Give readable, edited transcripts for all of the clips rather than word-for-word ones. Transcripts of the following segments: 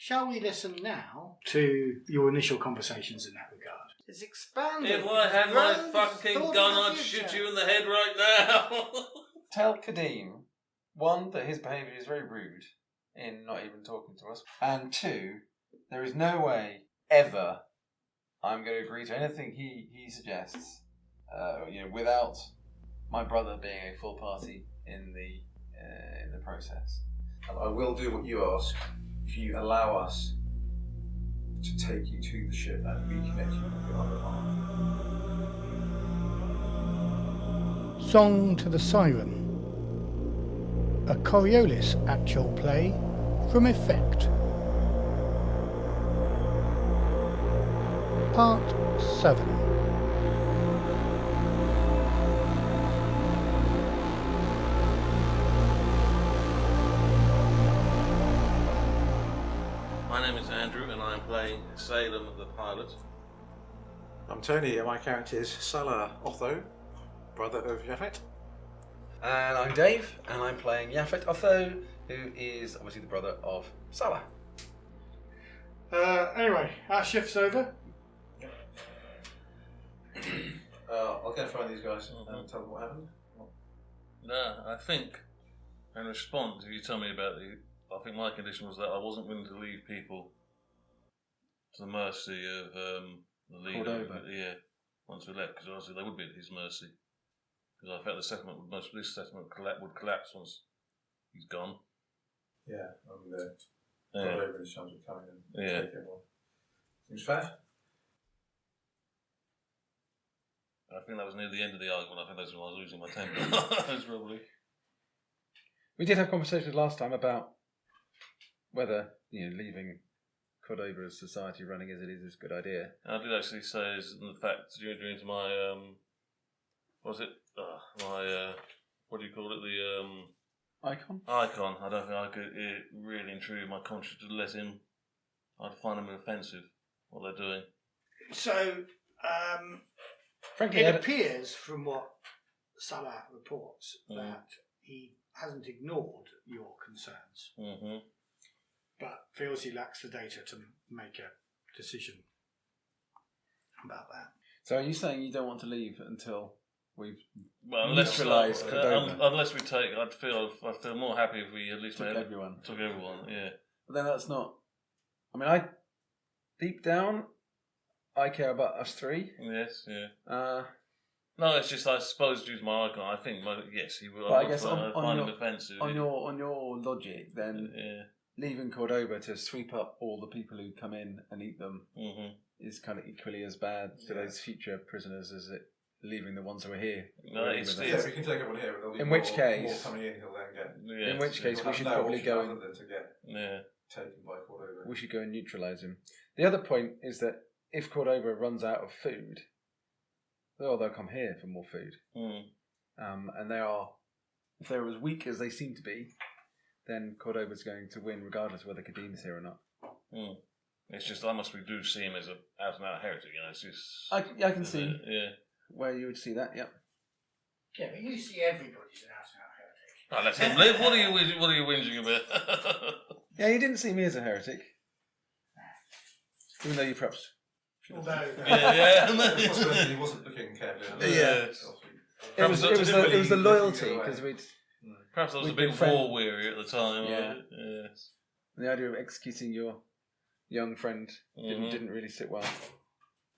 Shall we listen now to your initial conversations in that regard? It's expanded. If I had my fucking gun, I'd shoot you in the head right now. Tell Qadim, one, that his behaviour is very rude in not even talking to us, and two, there is no way ever I'm going to agree to anything he suggests, without my brother being a full party in the process. And I will do what you ask if you allow us to take you to the ship and reconnect you with your other half. Song to the Siren. A Coriolis actual play from Effekt. Part 7. My name is Andrew and I'm playing Salem the pilot. I'm Tony and my character is Salah Otho, brother of Yaphet. And I'm Dave, and I'm playing Yaphet Otho, who is obviously the brother of Salah. Anyway, our shift's over. I'll go find these guys and tell them what happened. No, I think, in response, if you tell me about I think my condition was that I wasn't willing to leave people to the mercy of the leader. Yeah, once we left, because obviously they would be at his mercy. Because I felt this settlement would collapse once he's gone. Yeah, and over his chance of coming and take everyone. Seems fair. I think that was near the end of the argument. I think that's when I was losing my temper. That's probably. We did have conversations last time about whether leaving Cordova's society running as it is a good idea. And I did actually say, the fact during my what was it? What do you call it? The Icon? Icon. I don't think I could really intrude my conscience to let him. I'd find them offensive, what they're doing. So, frankly, it appears from what Salah reports that he hasn't ignored your concerns, but feels he lacks the data to make a decision about that. So are you saying you don't want to leave until we've neutralised Cordova? Unless we take, I'd feel more happy if we at least took everyone. Yeah. But then that's not. I mean, deep down, I care about us three. Yes, yeah. No, it's just I suppose due to my icon, I think yes, he will. But I guess find him offensive. On your logic, then leaving Cordova to sweep up all the people who come in and eat them is kind of equally as bad for those future prisoners as it leaving the ones who are here. No, we can take everyone here, but there'll be more coming in. He'll then get. Yeah, in which case, we should probably go and to get taken by Cordova. We should go and neutralise him. The other point is that if Cordova runs out of food, they'll come here for more food. And if they're as weak as they seem to be, then Cordova's going to win regardless of whether Qadim's here or not. It's just I do see him as a out and out heretic. It's just I can see where you would see that. Yeah. Yeah, but you see everybody's an out and out heretic. Oh, let him live. What are you whinging about? Yeah, you didn't see me as a heretic, even though you perhaps. Although, he wasn't looking carefully. It was the loyalty because we'd. Perhaps I was a bit war weary at the time. Yeah. Yes. And the idea of executing your young friend didn't really sit well.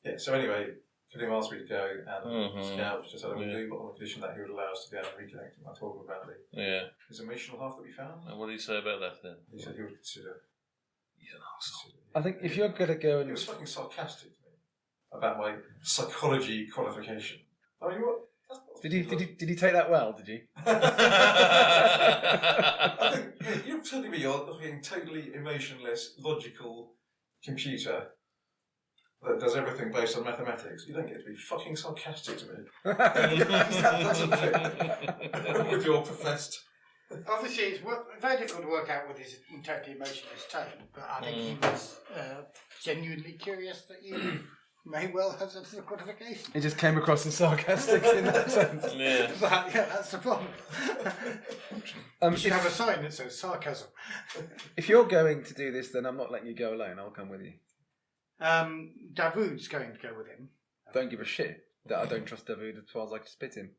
Yeah. So anyway, Qadim asked me to go and scout just how we do, but on the condition that he would allow us to go and reconnect him. I told him about his emotional half that we found. And what did he say about that then? He said he would consider. He's an arsehole. I think if you're going to go and... He was fucking sarcastic to me about my psychology qualification. I mean, what? Did he take that well, did you? I think you're telling me you're looking totally emotionless, logical computer that does everything based on mathematics. You don't get to be fucking sarcastic to me. That doesn't fit with your professed... Obviously, it's very difficult to work out with his totally emotionless tone, but I think he was genuinely curious that you may well have sense of qualification. It just came across as sarcastic in that sense. Yeah. But yeah, that's the problem. You should have a sign that says sarcasm. If you're going to do this, then I'm not letting you go alone. I'll come with you. Davoud's going to go with him. Don't give a shit that I don't trust Davoud as far as I can spit him.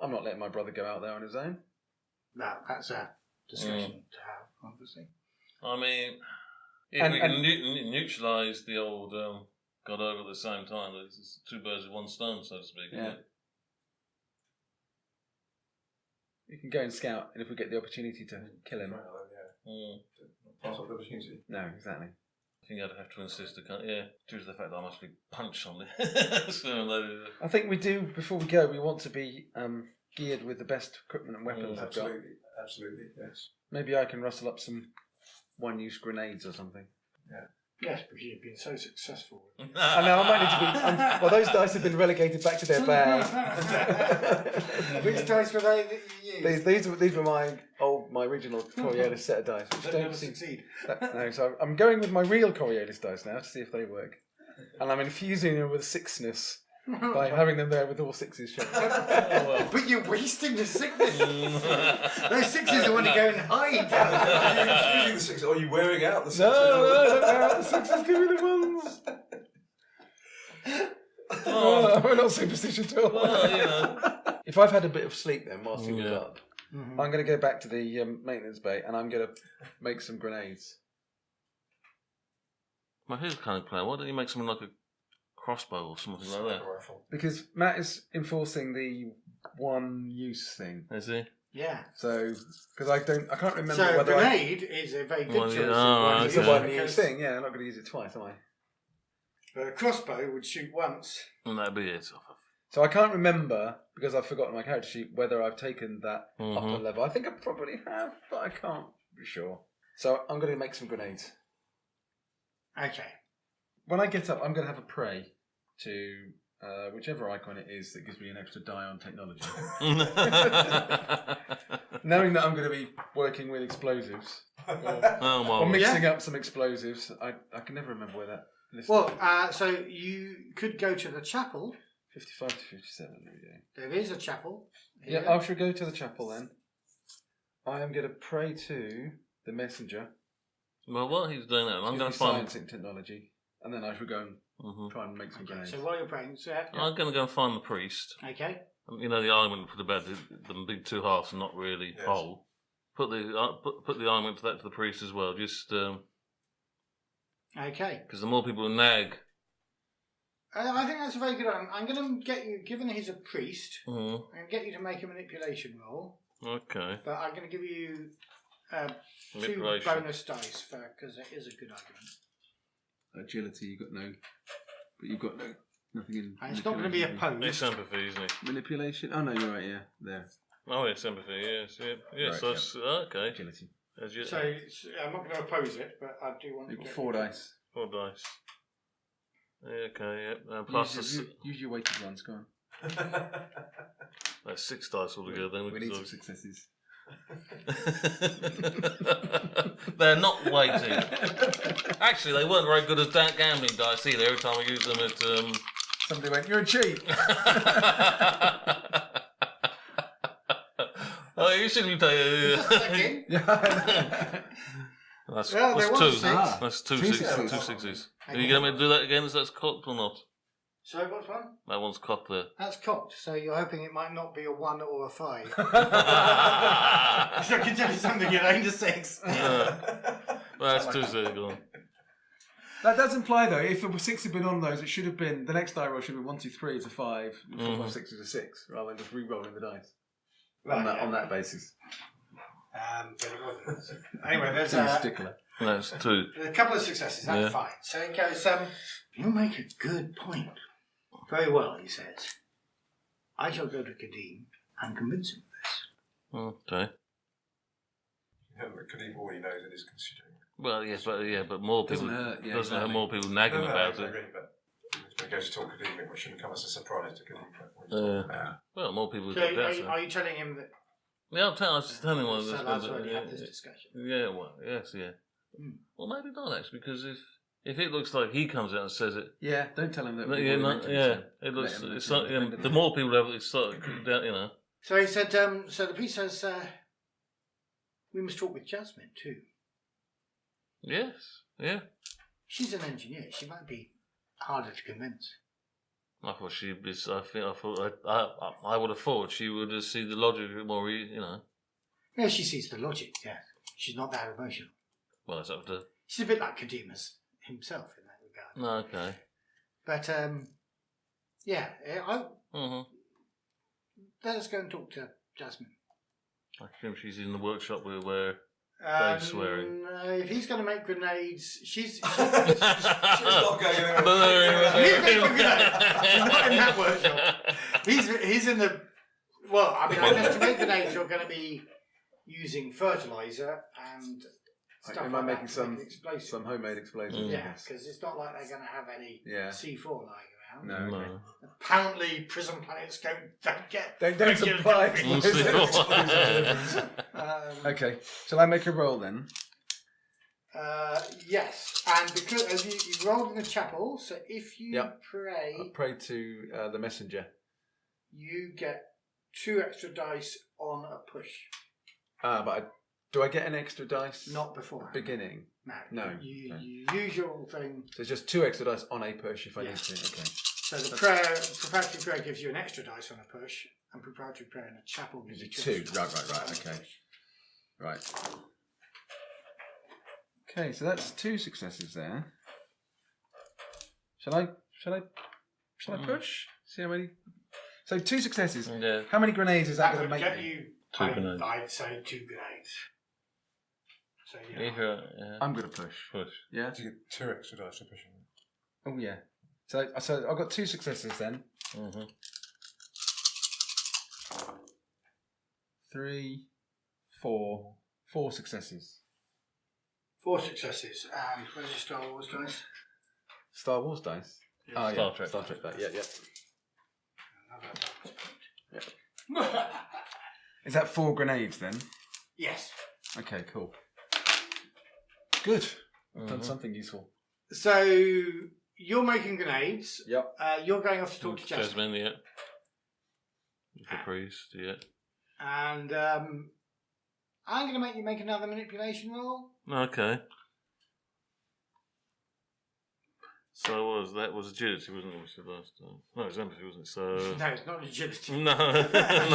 I'm not letting my brother go out there on his own. No, that's a discussion to have, obviously. I mean, if we can neutralise the old God over at the same time, it's two birds with one stone, so to speak. Yeah. Isn't it? You can go and scout, and if we get the opportunity to kill him. Pass up the opportunity. No, exactly. I think I'd have to insist, due to the fact that I must be punched on it. I think we do, before we go, we want to be geared with the best equipment and weapons I've got. Absolutely, yes. Maybe I can rustle up some one-use grenades or something. Yeah. Yes, because you've been so successful. I know, I might need to be... well, those dice have been relegated back to their bag. Which dice were they that you used? These were my original Coriolis set of dice, which They don't never seem... succeed. No, so I'm going with my real Coriolis dice now to see if they work. And I'm infusing them with sixness by having them there with all sixes shown. But you're wasting the sixes. Those sixes are want to go and hide. Are you using the sixes? Or are you wearing out the sixes? No, don't wear out the sixes, give me the ones. We're not superstitious at all. Well, you know. If I've had a bit of sleep then whilst he was Yeah. up, I'm going to go back to the maintenance bay and I'm going to make some grenades. Well, here's a kind of plan. Why don't you make something like a crossbow or something like that? Because Matt is enforcing the one-use thing. Is he? Yeah. So, because I can't remember So a whether grenade is a very good Well, choice. yeah, of oh, it's a okay. one-use because- thing. Yeah, I'm not going to use it twice, am I? But a crossbow would shoot once. And that'd be it. So I can't remember, because I've forgotten my character sheet, whether I've taken that Mhm. upper level. I think I probably have, but I can't be sure. So I'm going to make some grenades. Okay. When I get up, I'm going to have a pray to whichever icon it is that gives me an extra die on technology. Knowing that I'm going to be working with explosives, Oh, or my mixing up some explosives, I can never remember where that list Well, is. so you could go to the chapel. 55 to 57, there we go. There is a chapel. Yeah, I shall go to the chapel then. I am going to pray to the messenger. Well, while he's doing that, I'm going to find. science and technology, and then I shall go and try and make some Okay, grenades. so while you're praying, so I'm going to go and find the priest. okay. You know the argument for the bed, them big two halves and not really Yes. whole. Put the argument to that to the priest as well. Just Okay. because the more people who nag, I think that's a very good one. I'm going to get you, given he's a priest, Mhm. I'm going to get you to make a manipulation roll, Okay, but I'm going to give you 2 manipulation. bonus dice because it is a good argument. Agility, you've got no, but you've got nothing in. And it's not going to be opposed. It's empathy, isn't it? Manipulation. Oh no, you're right. Yeah, there. Oh, it's empathy. Yes, yes. Right, So it's, okay. Agility. So I'm not going to oppose it, but I do want You've to got get 4 dice. 4 dice. Okay, yeah. Plus Use your weighted ones. Go on. that's 6 dice altogether. Then We need some successes. They're not weighted. Actually, they weren't very good as gambling dice either. Every time I used them at Somebody went, "You're a cheat." Oh, you shouldn't be taking. Yeah. That's 2. Well, there was 6. That's 2 Two 6s. sixes. 2 6s. Are Okay. you going to do that again? Is that cocked or not? So what's one? That one's cocked there. That's cocked, so you're hoping it might not be a 1 or a 5. So I can tell you something, you're aimed a 6. Well, that's 2 6. Go on. That does imply, though, if the 6 had been on those, it should have been the next die roll should have been 1, 2, 3 is a 5, 4, 5, 6 is a 6, rather than just re-rolling the dice on that basis. But it wasn't. Anyway, there's Too stickler. That's 2. a couple of successes. That's Yeah. fine. So it goes. You make a good point. Very well, he says. I shall go to Qadim and convince him of this. Okay. Qadim already knows it is considering. Well, yes, but more people Doesn't hurt, yeah, doesn't hurt exactly. more people nagging No, about I it. agree, but when he goes to talk Qadim, it shouldn't come as a surprise to Qadim. Well, more people So have got that. are you telling him that Yeah, I was just telling one of Salah's already had this discussion? Yeah, well, yes, yeah. Hmm. Well, maybe not actually, because if If it looks like he comes out and says it, Yeah, don't tell him that. it looks. It's like, the more people have it, it's sort of, So he said. So the priest says, "We must talk with Jasmine too. Yes, yeah. She's an engineer. She might be harder to convince." I thought she was. I would have thought she would see the logic of it more. Yeah, she sees the logic. Yeah, she's not that emotional. Well, it's up to. She's a bit like Qadim himself in that regard. Okay. But yeah, Mhm. let us go and talk to Jasmine. I think she's in the workshop where Dave's swearing. If he's going to make grenades, she's She's not going anywhere. He's making grenades. She's not in that workshop. He's in the. Well, I mean, I guess to make grenades, you're going to be using fertilizer and stuff Am like I making that to some make explosives. some homemade explosives? Yeah, because it's not like they're going to have any C4 lying around. No. Okay. Apparently, prison planets don't get. They don't supply explosives. Okay, shall I make a roll then? Yes, and because you rolled in the chapel, so if you pray, I pray to the messenger. You get 2 extra dice on a push. But do I get an extra dice? Not before. Beginning? No. You usual thing. So it's just 2 extra dice on a push if I need to. Okay. So the preparatory prayer gives you an extra dice on a push, and preparatory prayer in a chapel gives you 2. Right. Okay. Right. Okay, so that's 2 successes there. Shall I push? See how many? So 2 successes. Yeah. How many grenades is that That going to would make get me? you. 2 grenades. I'd say 2 grenades. So Yeah. I'm going to push. Push. Yeah. To get 2 extra dice to pushing. Oh yeah. So I've got 2 successes then. Mhm. 3, 4, 4 successes. 4 successes. And where's your Star Wars dice? Star Wars dice. Yes. Oh, Star yeah. Trek. Star Trek. Yeah. Is that 4 grenades then? Yes. Okay, cool. Good. I've done something useful. So you're making grenades. Yep. You're going off to talk to Jasmine. Jasmine, yeah. The priest, yeah. And I'm going to make you make another manipulation roll. Okay. So that was agility, wasn't it? We said last time. No, it was empathy, wasn't it? So No, it's not agility. no,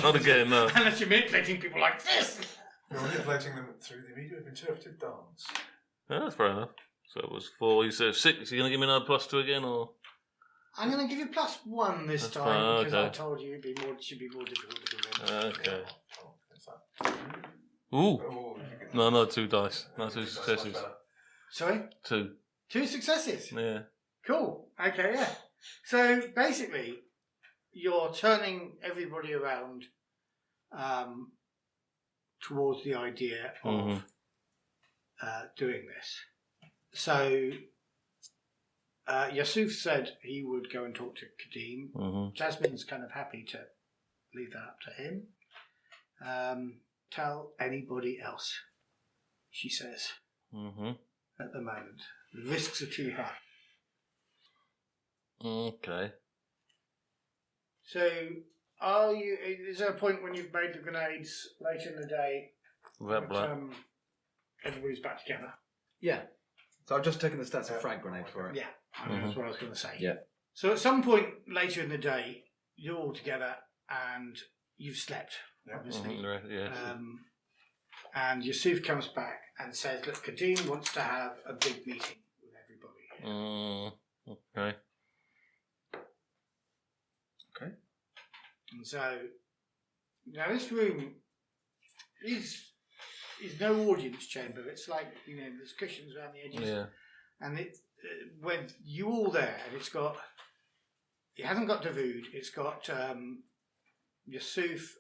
not again. No. Unless you're manipulating people like this. You're manipulating them through the medium of interpretive dance. Yeah, that's fair enough. So it was 4. You said 6. Are you going to give me another +2 again, or? I'm going to give you +1 this That's time fine, because okay. I told you it should be more difficult to convince. Okay. Ooh. Oh, No, 2 dice. No, 2 successes. Sorry? 2. 2 successes. Yeah. Cool. Okay, yeah. So basically, you're turning everybody around towards the idea of doing this. So Yusuf said he would go and talk to Qadim. Mm-hmm. Jasmine's kind of happy to leave that up to him. Tell anybody else, she says, at the moment. The risks are too high. Okay. So, is there a point when you've made the grenades later in the day That black. everybody's back together? Yeah. So I've just taken the stats of frag grenade for it. Yeah, that's what I was going to say. Yeah. So at some point later in the day, you're all together and you've slept, obviously. Yeah. And Yusuf comes back and says, look, Qadim wants to have a big meeting with everybody here. Okay. Okay. And so, now this room is no audience chamber. It's like, there's cushions around the edges. Yeah. And it, with you all there, and it hasn't got Dawood, it's got Yusuf,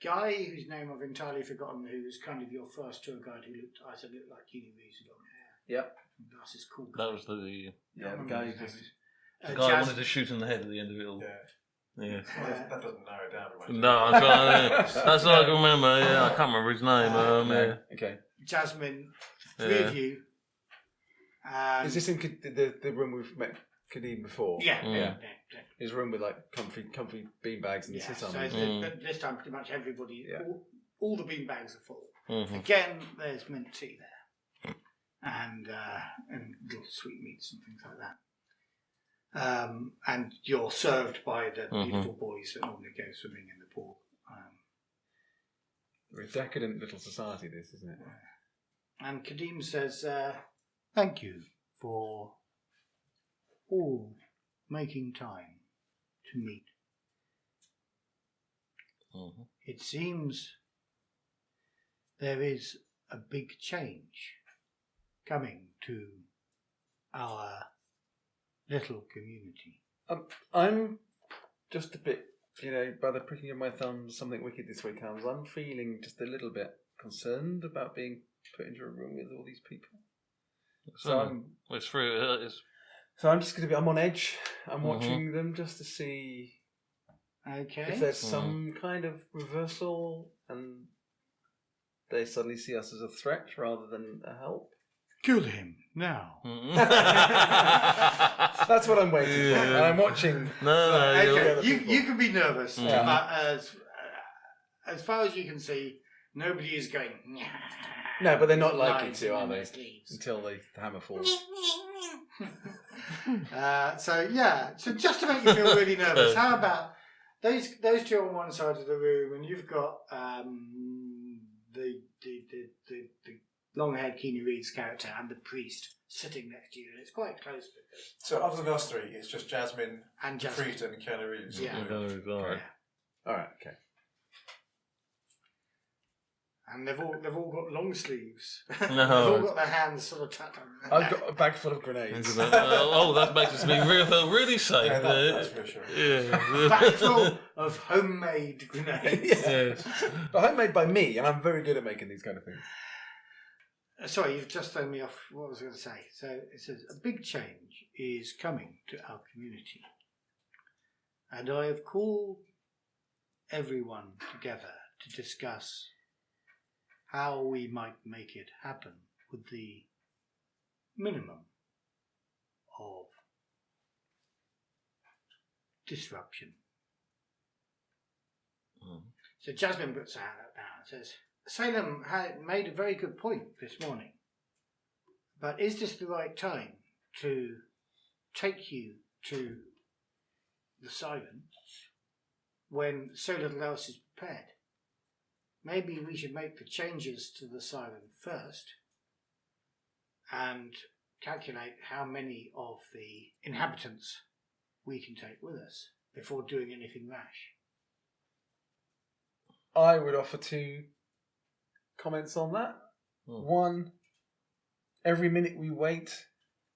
guy whose name I've entirely forgotten, who was kind of your first tour guide who looked like Keanu Reeves with long hair. Yep. Glasses, cool guy. That was the guy who the guy I wanted to shoot in the head at the end of it all. Yeah. Yeah. That doesn't narrow it down very much. No, I'm trying. That's all I can remember. Yeah, I can't remember his name. No. Okay. Jasmine, 3 of you Is this in the room we've met Qadim before? Yeah. His room with like comfy beanbags and sit on. So this time, pretty much everybody, all the beanbags are full. Mm-hmm. Again, there's mint tea there, and little sweetmeats and things like that. And you're served by the beautiful boys that normally go swimming in the pool. We're a decadent little society, this, isn't it? And Qadim says, "Thank you for all making time to meet. Mm-hmm. It seems there is a big change coming to our little community." I'm just a bit, by the pricking of my thumbs, something wicked this week comes. I'm feeling just a little bit concerned about being put into a room with all these people. So I'm just going to be. I'm on edge. I'm watching them just to see if there's some kind of reversal and they suddenly see us as a threat rather than a help. Kill him now. That's what I'm waiting for. And I'm watching. You can be nervous, but as far as you can see, nobody is going. No, but they're not likely to, are they? Until the hammer falls. So just to make you feel really nervous, how about those two on one side of the room, and you've got the long-haired Keanu Reeves character and the priest sitting next to you, and it's quite close. So other than us three, it's just Jasmine, and the priest, and Keanu Reeves. Yeah. All right. Okay. And they've all got long sleeves. No. They've all got their hands sort of tucked on. I've got a bag full of grenades. That makes me feel really safe. Yeah, that's reassuring. Yeah. Bag full of homemade grenades. Yes. But homemade by me, and I'm very good at making these kind of things. Sorry, you've just thrown me off what I was going to say. So it says, a big change is coming to our community. And I have called everyone together to discuss how we might make it happen with the minimum of disruption. So Jasmine puts her hand up now and says, Salem had made a very good point this morning, but is this the right time to take you to the Siren when so little else is prepared? Maybe we should make the changes to the Siren first and calculate how many of the inhabitants we can take with us before doing anything rash. I would offer two comments on that. One, every minute we wait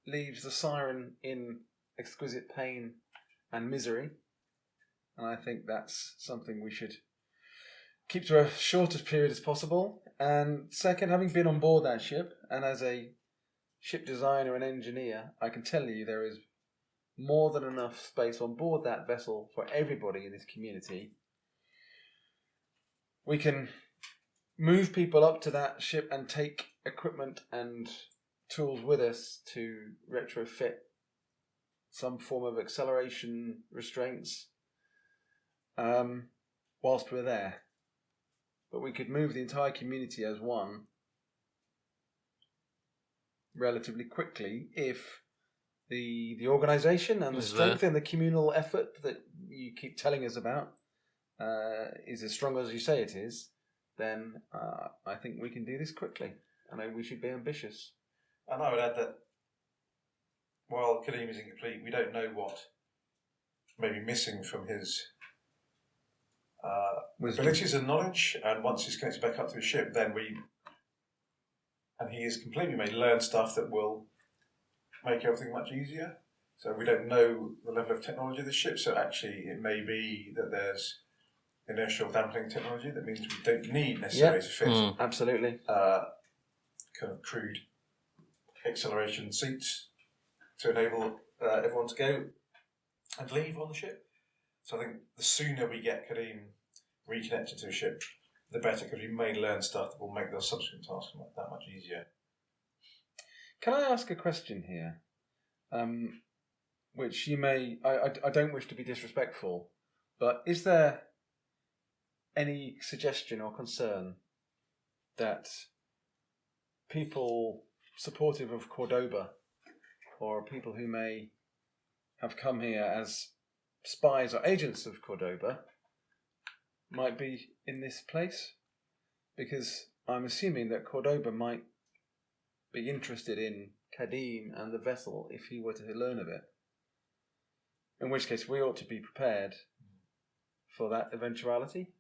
leaves the Siren in exquisite pain and misery, and I think that's something we should keep to a shortest period as possible. And second, having been on board that ship, and as a ship designer and engineer, I can tell you there is more than enough space on board that vessel for everybody in this community. We can move people up to that ship and take equipment and tools with us to retrofit some form of acceleration restraints whilst we're there. But we could move the entire community as one relatively quickly if the organisation and the strength and the communal effort that you keep telling us about is as strong as you say it is. Then I think we can do this quickly. I know we should be ambitious. And I would add that while Qadim is incomplete, we don't know what may be missing from his abilities and knowledge. And once he's connected back up to his ship, then he is complete, we may learn stuff that will make everything much easier. So we don't know the level of technology of the ship, so actually it may be that there's inertial dampening technology that means we don't need necessarily to fit absolutely kind of crude acceleration seats to enable everyone to go and leave on the ship. So I think the sooner we get Qadim reconnected to a ship, the better, because we may learn stuff that will make those subsequent tasks that much easier. Can I ask a question here? Which you may... I don't wish to be disrespectful, but is there any suggestion or concern that people supportive of Cordoba, or people who may have come here as spies or agents of Cordoba, might be in this place? Because I'm assuming that Cordoba might be interested in Qadim and the vessel if he were to learn of it. In which case we ought to be prepared for that eventuality.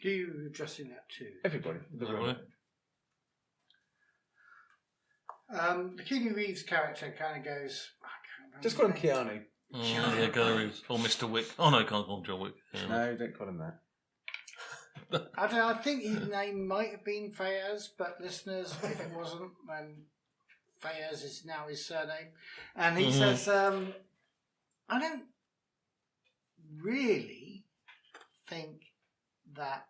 Who are you addressing that to? Everybody. The room. The Keanu Reeves character kind of goes... I can't remember Just call him his name. Keanu. Yeah, Keanu Reeves. Or Mr. Wick. Oh no, can't call him John Wick. Yeah. No, don't call him that. I don't know, I think his name might have been Fayez, but listeners, if it wasn't, then Fayez is now his surname. And he says, I don't really think that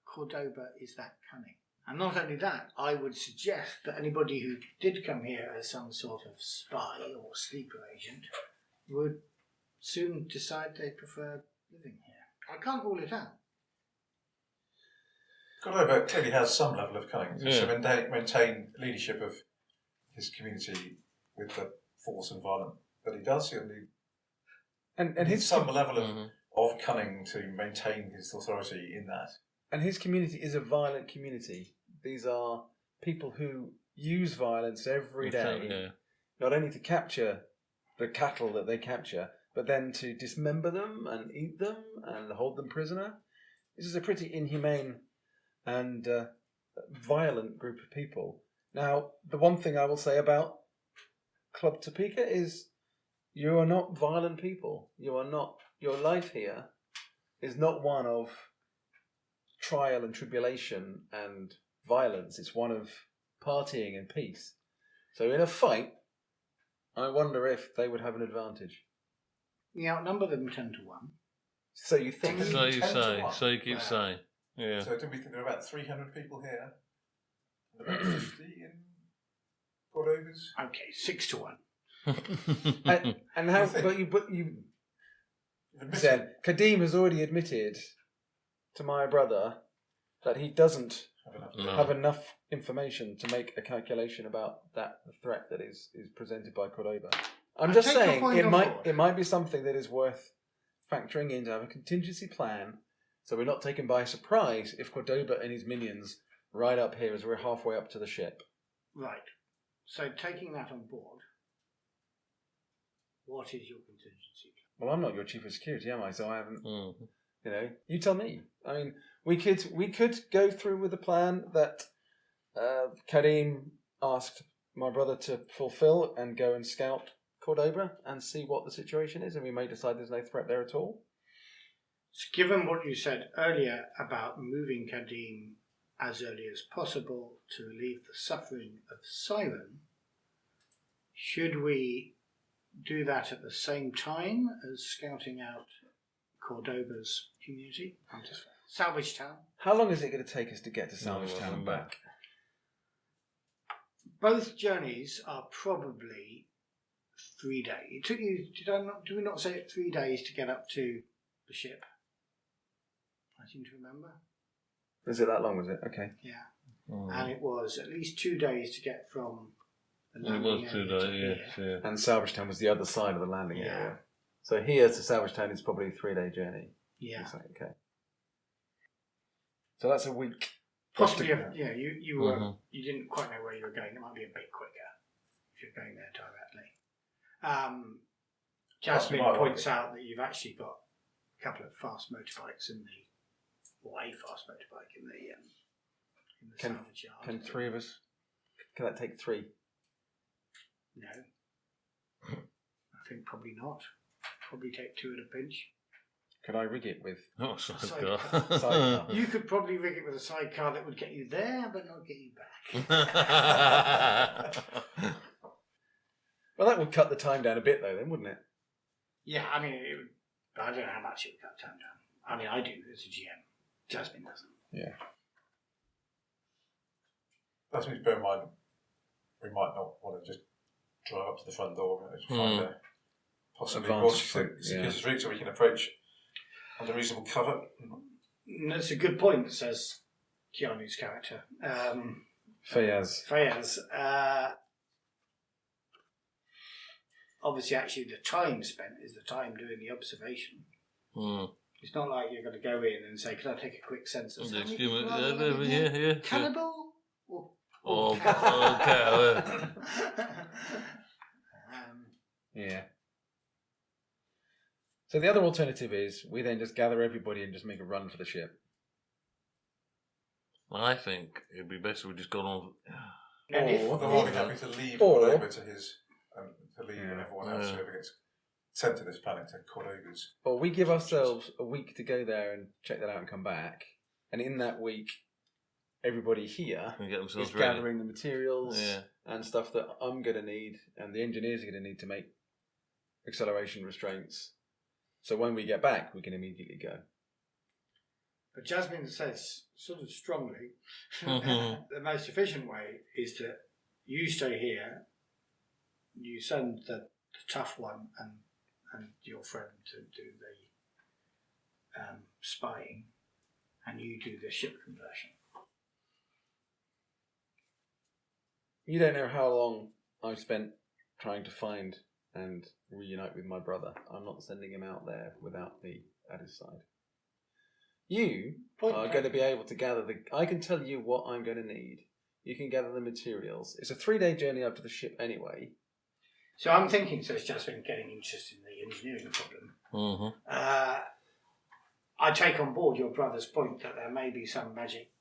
Cordoba is that cunning. And not only that, I would suggest that anybody who did come here as some sort of spy or sleeper agent would soon decide they prefer living here. I can't rule it out. Cordoba clearly has some level of cunning to maintain leadership of his community with the force and violence that he does. And his some level of cunning to maintain his authority in that. And his community is a violent community. These are people who use violence every day, not only to capture the cattle that they capture, but then to dismember them and eat them and hold them prisoner. This is a pretty inhumane and violent group of people. Now, the one thing I will say about Club Topeka is you are not violent people. You are not. Your life here is not one of trial and tribulation and violence. It's one of partying and peace. So in a fight, I wonder if they would have an advantage. We outnumber them 10 to 1. So you think? So you 10 to say. 1. So you keep saying. Yeah. So do we think there are about 300 people here? And about 50 in Cordoba's? Okay, 6 to 1. and how? But you said Qadim has already admitted to my brother that he doesn't have enough information to make a calculation about that threat that is presented by Cordoba. I'm just saying it might be something that is worth factoring in to have a contingency plan, so we're not taken by surprise if Cordoba and his minions ride up here as we're halfway up to the ship. Right. So taking that on board, what is your contingency plan? Well, I'm not your chief of security, am I? So I haven't. You know, you tell me. I mean, we could go through with the plan that Qadim asked my brother to fulfill and go and scout Cordoba and see what the situation is, and we may decide there's no threat there at all. So given what you said earlier about moving Qadim as early as possible to relieve the suffering of Siren, should we do that at the same time as scouting out Cordoba's community? Salvagetown. How long is it going to take us to get to Salvagetown and back? Both journeys are probably 3 days. It took you, do we not say it 3 days to get up to the ship? I seem to remember. Is it that long, was it? Okay. Yeah. And it was at least 2 days to get from the It landing was 2 area to days, here. yeah. And Salvagetown was the other side of the landing Yeah. area. So here to Salvagetown is probably a 3-day journey. Yeah. Okay. So that's a week. Possibly, you were you didn't quite know where you were going. It might be a bit quicker if you're going there directly. Jasmine points out that you've actually got a couple of fast motorbikes or a fast motorbike in the salvage yard. Can 3 of us? Can that take 3? No, I think probably not. Probably take 2 at a pinch. Could I rig it with sidecar? sidecar? You could probably rig it with a sidecar that would get you there, but not get you back. Well, that would cut the time down a bit, though, then, wouldn't it? Yeah, I mean, I don't know how much it would cut time down. I mean, I do as a GM. Jasmine doesn't. Yeah. That means, bear in mind, we might not want to just drive up to the front door and find a possibly more circuitous route so we can approach under reasonable cover. That's a good point, says Keanu's character. Fayaz. Obviously, actually, the time spent is the time doing the observation. It's not like you're going to go in and say, "Can I take a quick census?" Cannibal? Or cow. Yeah. So the other alternative is we then just gather everybody and just make a run for the ship. I think it'd be better we just got on. Or happy to leave over to his, to leave and everyone else whoever gets sent to this planet to Coriolis. Or we give ourselves a week to go there and check that out and come back, and in that week, everybody here is gathering the materials and stuff that I'm going to need, and the engineers are going to need to make acceleration restraints. So when we get back, we can immediately go. But Jasmine says, sort of strongly, the most efficient way is that you stay here, you send the tough one and your friend to do the spying, and you do the ship conversion. You don't know how long I've spent trying to find and reunite with my brother. I'm not sending him out there without me at his side. You are going to be able to gather I can tell you what I'm going to need. You can gather the materials. It's a 3-day journey up to the ship anyway. So I'm thinking, so it's just been getting interested in the engineering problem. I take on board your brother's point that there may be some magic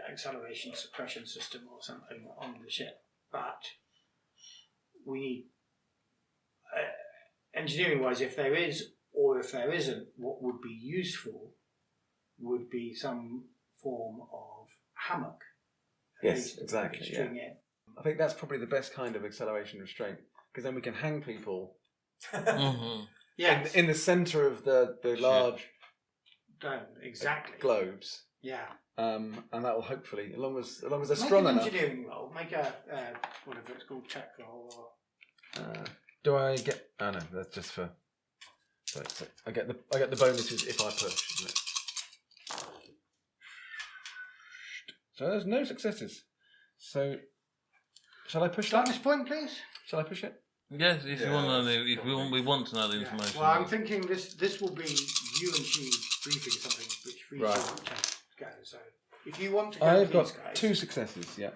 acceleration suppression system or something on the ship, but we need engineering wise, if there is or if there isn't, what would be useful would be some form of hammock. Yes, exactly. String in. I think that's probably the best kind of acceleration restraint, because then we can hang people in the centre of the large dome, exactly. globes. Yeah. And that will hopefully, as long as they're strong strong enough. enough. Engineering roll. Make a whatever it's called, check roll. Or... do I get? Oh no, that's just for. So I get the bonuses if I push, isn't it? So there's no successes. So shall I push Start this point, please. Shall I push it? Yes, if you want to know, if we want to know the information. Well, I'm thinking this will be you and she briefing something which we should go. So if you want to go, I've got guys, 2 successes. Yeah.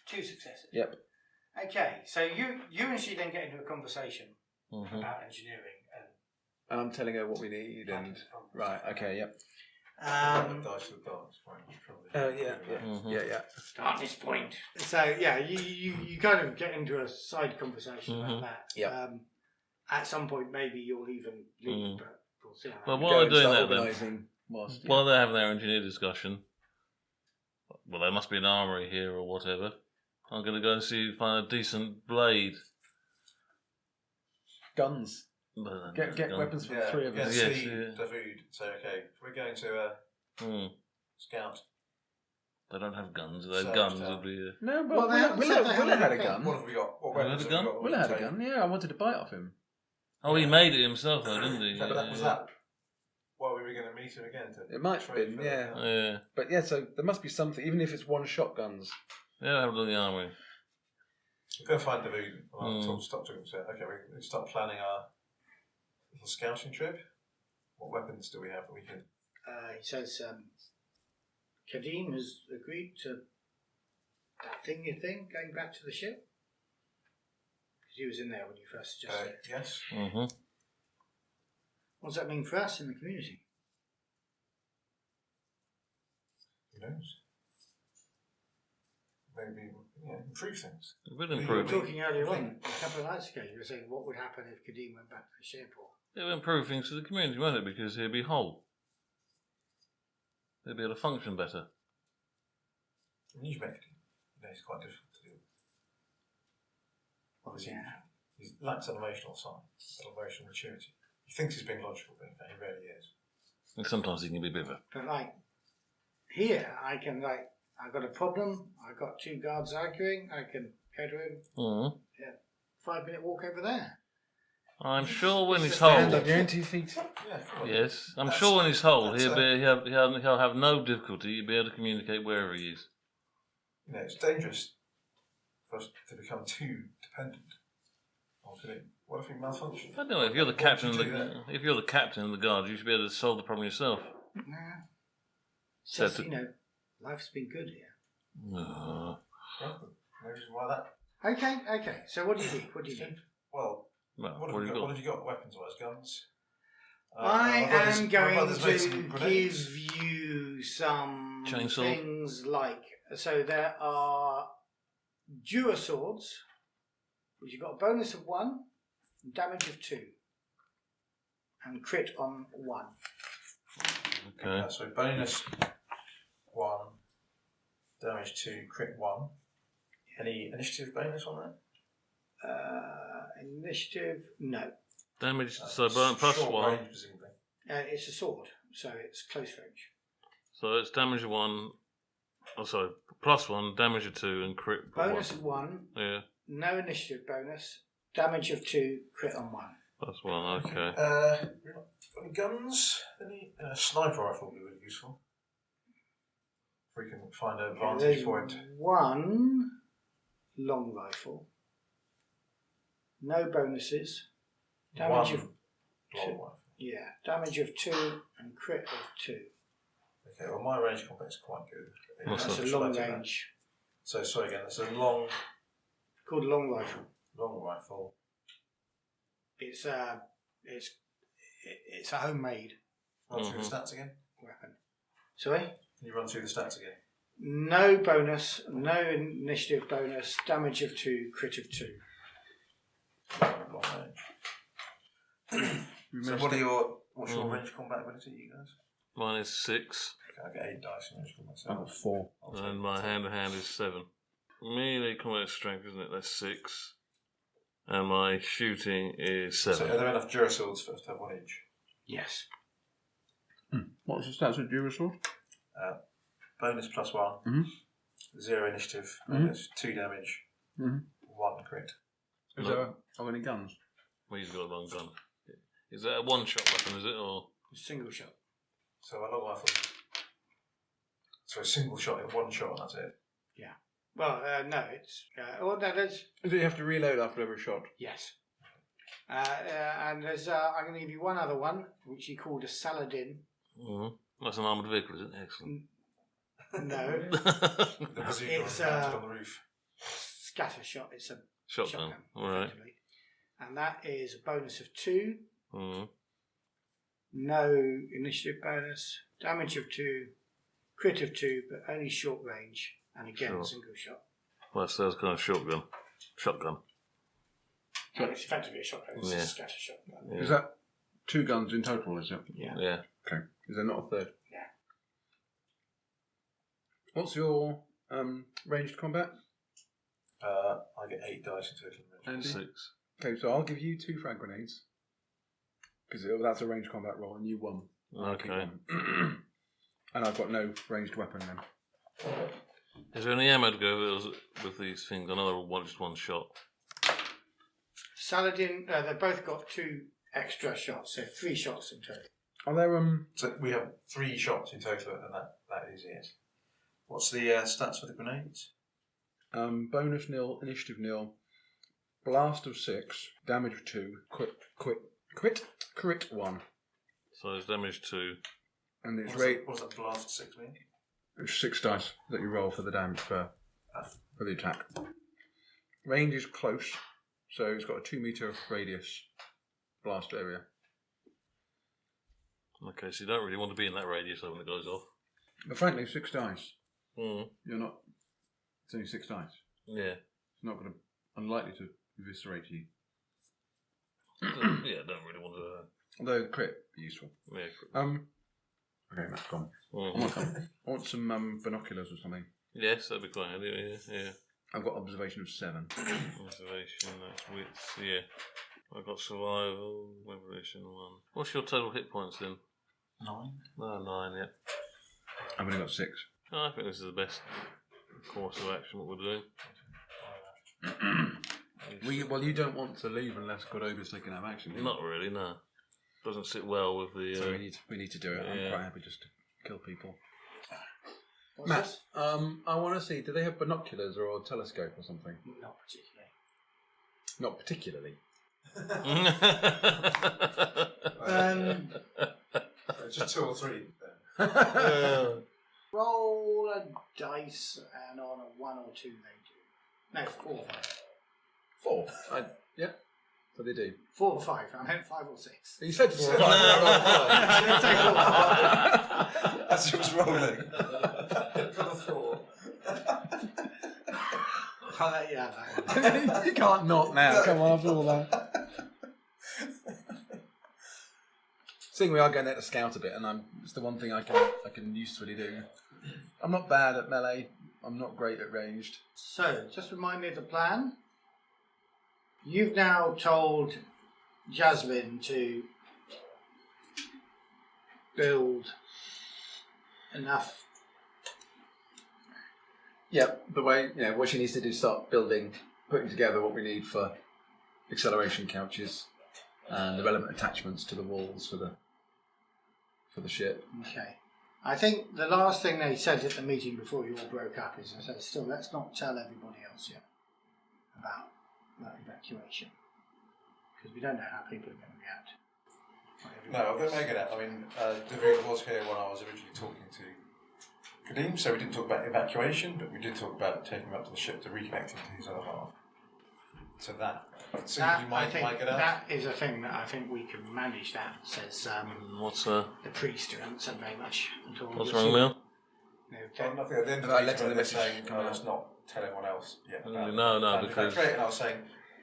2 successes. Yep. Okay, so you and she then get into a conversation about engineering and I'm telling her what we need and right. Okay. Yep. Dice with darts, yeah. Darkness point. So you kind of get into a side conversation about that. Yeah. At some point, maybe you'll even leave, but we'll see. Well, while they're doing that, then, while they're having their engineer discussion, well, there must be an armory here or whatever. I'm going to go and find a decent blade. Guns. Get weapons for the 3 of us. Yes, David. So, okay, we're going to scout. They don't have guns. They have guns. Would be. No, but Willa had a gun. What have we got? What weapons have we got? Willa had a gun. Yeah, I wanted to buy it off him. Oh, he made it himself, though, didn't he? But that was that. Well, we were going to meet him again to. It might have been, yeah. But yeah, so there must be something, even if it's 1 shotguns. Yeah, have a look at the armory. We'll go find David. I'll stop talking. Okay, we start planning our little scouting trip. What weapons do we have that we can? He says Qadim has agreed to that thing going back to the ship. Because he was in there when you first suggested it. Yes. What does that mean for us in the community? Who knows? Maybe improve things. It will improve. You were talking earlier on, a couple of nights ago, you were saying what would happen if Qadim went back to the ship? It will improve things for the community, won't it? Because he'll be whole. He'll be able to function better. He's quite difficult to do. He lacks an emotional side, an emotional maturity. He thinks he's being logical, but he rarely is. And sometimes he can be a bit of a... But here, I can I've got a problem. I've got 2 guards arguing. I can go to him. Mm. 5-minute walk over there. I'm sure when he's Stand whole. on your own 2 feet. Yeah, come on. Yes, I'm sure when he's whole, that's he'll have no difficulty. He'll be able to communicate wherever he is. You know, it's dangerous for us to become too dependent on it. What if we malfunction? I don't know. If you're the captain of the guard, you should be able to solve the problem yourself. Nah. It's just, life's been good here. No. Well, no reason why that. Okay. So what do you need? Well, what have you got weapons-wise? Guns? I am my going brother's made to some grenades. give you some Chainsaw. things like... So there are Dura swords, which you've got a bonus of 1, damage of 2, and crit on 1. Okay. So bonus 1, damage 2, crit 1. Any initiative bonus on that? Initiative, no. Damage, so plus short 1. range, presumably. It's a sword, so it's close range. So it's damage of 1. Oh, sorry. Plus 1, damage of 2, and crit. Bonus of 1, Yeah. no initiative bonus, damage of 2, crit on 1. Plus 1, okay. Any guns? Any sniper rifle would be really useful. If we can find an advantage There's for it. 1 long rifle, no bonuses, damage of long rifle. Yeah, damage of 2 and crit of 2. Okay, well my range combat is quite good. That's a long range. So sorry again, it's a long Called a long rifle. rifle. It's a homemade Run through the stats again. weapon. Sorry? Can you run through the stats again? No bonus, no initiative bonus, damage of 2, crit of 2. Long range. So what's your range combat ability, you guys? Mine is 6, Okay, I get 8 dice in range combat. I've got 4. and my hand-to-hand is 7. Melee combat strength, isn't it? That's 6. And my shooting is 7. So are there enough Duraswords for us to have 1 each? Yes. What's the stats of Durasword? Bonus plus 1. Mhm. 0 initiative. Bonus 2 damage. 1 crit. Is there any guns? Well, he's got a long gun. Is that a one-shot weapon, is it? Or Single shot. So a long rifle. So a single shot in 1 shot, and that's it. Yeah. Well, no, it's... no, there's... Do you have to reload after every shot? Yes. And there's... I'm going to give you one other one, which he called a Saladin. That's an armoured vehicle, isn't it? Excellent. No. The bazooka It's, mounted on the roof. Scatter shot. It's a Shotgun. All right. effectively. And that is a bonus of 2. Mm. No initiative bonus. Damage of 2. Crit of 2, but only short range. And again, Sure. single shot. Well, that's kind of shotgun. And it's effectively a shotgun. It's Yeah. a scatter shotgun. Yeah. Is that 2 guns in total, is it? Yeah. Yeah. Okay. Is there not a third? Yeah. What's your ranged combat? I get 8 dice in total. Andy? 6. Okay, so I'll give you 2 frag grenades. Because that's a ranged combat roll, and you 1. Okay. And I've got no ranged weapon then. Is there any ammo to go with these things? I know they're just one shot. Saladin, they've both got 2 extra shots, so 3 shots in total. Are there So we have 3 shots in total, and that is it. What's the stats for the grenades? bonus 0, initiative 0, blast of 6, damage of 2, crit 1, So it's damage 2. and it's What does that blast 6 mean? It's 6 dice that you roll for the damage for the attack. Range is close, so it's got a 2 metre radius blast area. Okay, so you don't really want to be in that radius when it goes off. But frankly, 6 dice. Mm. You're not. It's only 6 dice. Yeah. It's not going to. Unlikely to eviscerate you. Yeah, don't really want to. Although crit be useful. Yeah. Okay, that's gone. Mhm. I want some binoculars or something. Yes, that'd be quite handy. Yeah. I've got observation of 7. Observation, that's wits. Yeah. I've got survival, revelation 1. What's your total hit points then? 9. No, 9. Yeah. I've only got 6. I think this is the best course of action. What we're doing. Well, you don't want to leave unless Coriolis can have action. Do you? Not really, no. Doesn't sit well with the. So we need to do it. yeah. I'm quite happy just to kill people. What's Matt, this? I want to see. Do they have binoculars or a telescope or something? Not particularly. Not particularly. Just 2 or 3. Roll a dice, and on a 1 or 2 they do. No, 4 or 5. 4. Yeah. So they do. 4 or 5. I meant 5 or 6. You said 4 or 5. As it was rolling. Got a 4. I'll let you have that. You can't not now. Come on, after all that. Seeing we are going there to scout a bit, and it's the one thing I can usefully do. I'm not bad at melee. I'm not great at ranged. So, just remind me of the plan. You've now told Jasmine to build enough. Yeah, the way what she needs to do is start building, putting together what we need for acceleration couches and the relevant attachments to the walls for the ship. Okay. I think the last thing they said at the meeting before you all broke up is, I said, still, let's not tell everybody else yet about that evacuation. Because we don't know how people are going to react. No, they're making it. I mean, David was here when I was originally talking to Qadim, so we didn't talk about evacuation, but we did talk about taking him up to the ship to reconnect him to his other half. So that you might get out. That is a thing that I think we can manage. That says What's the priest who hasn't said very much at all. what's wrong, Neil? No, Well, nothing. At the end of About the letting meeting, the they're message saying, come out. let's not tell everyone else yet. No, about because- evacuating. And I was saying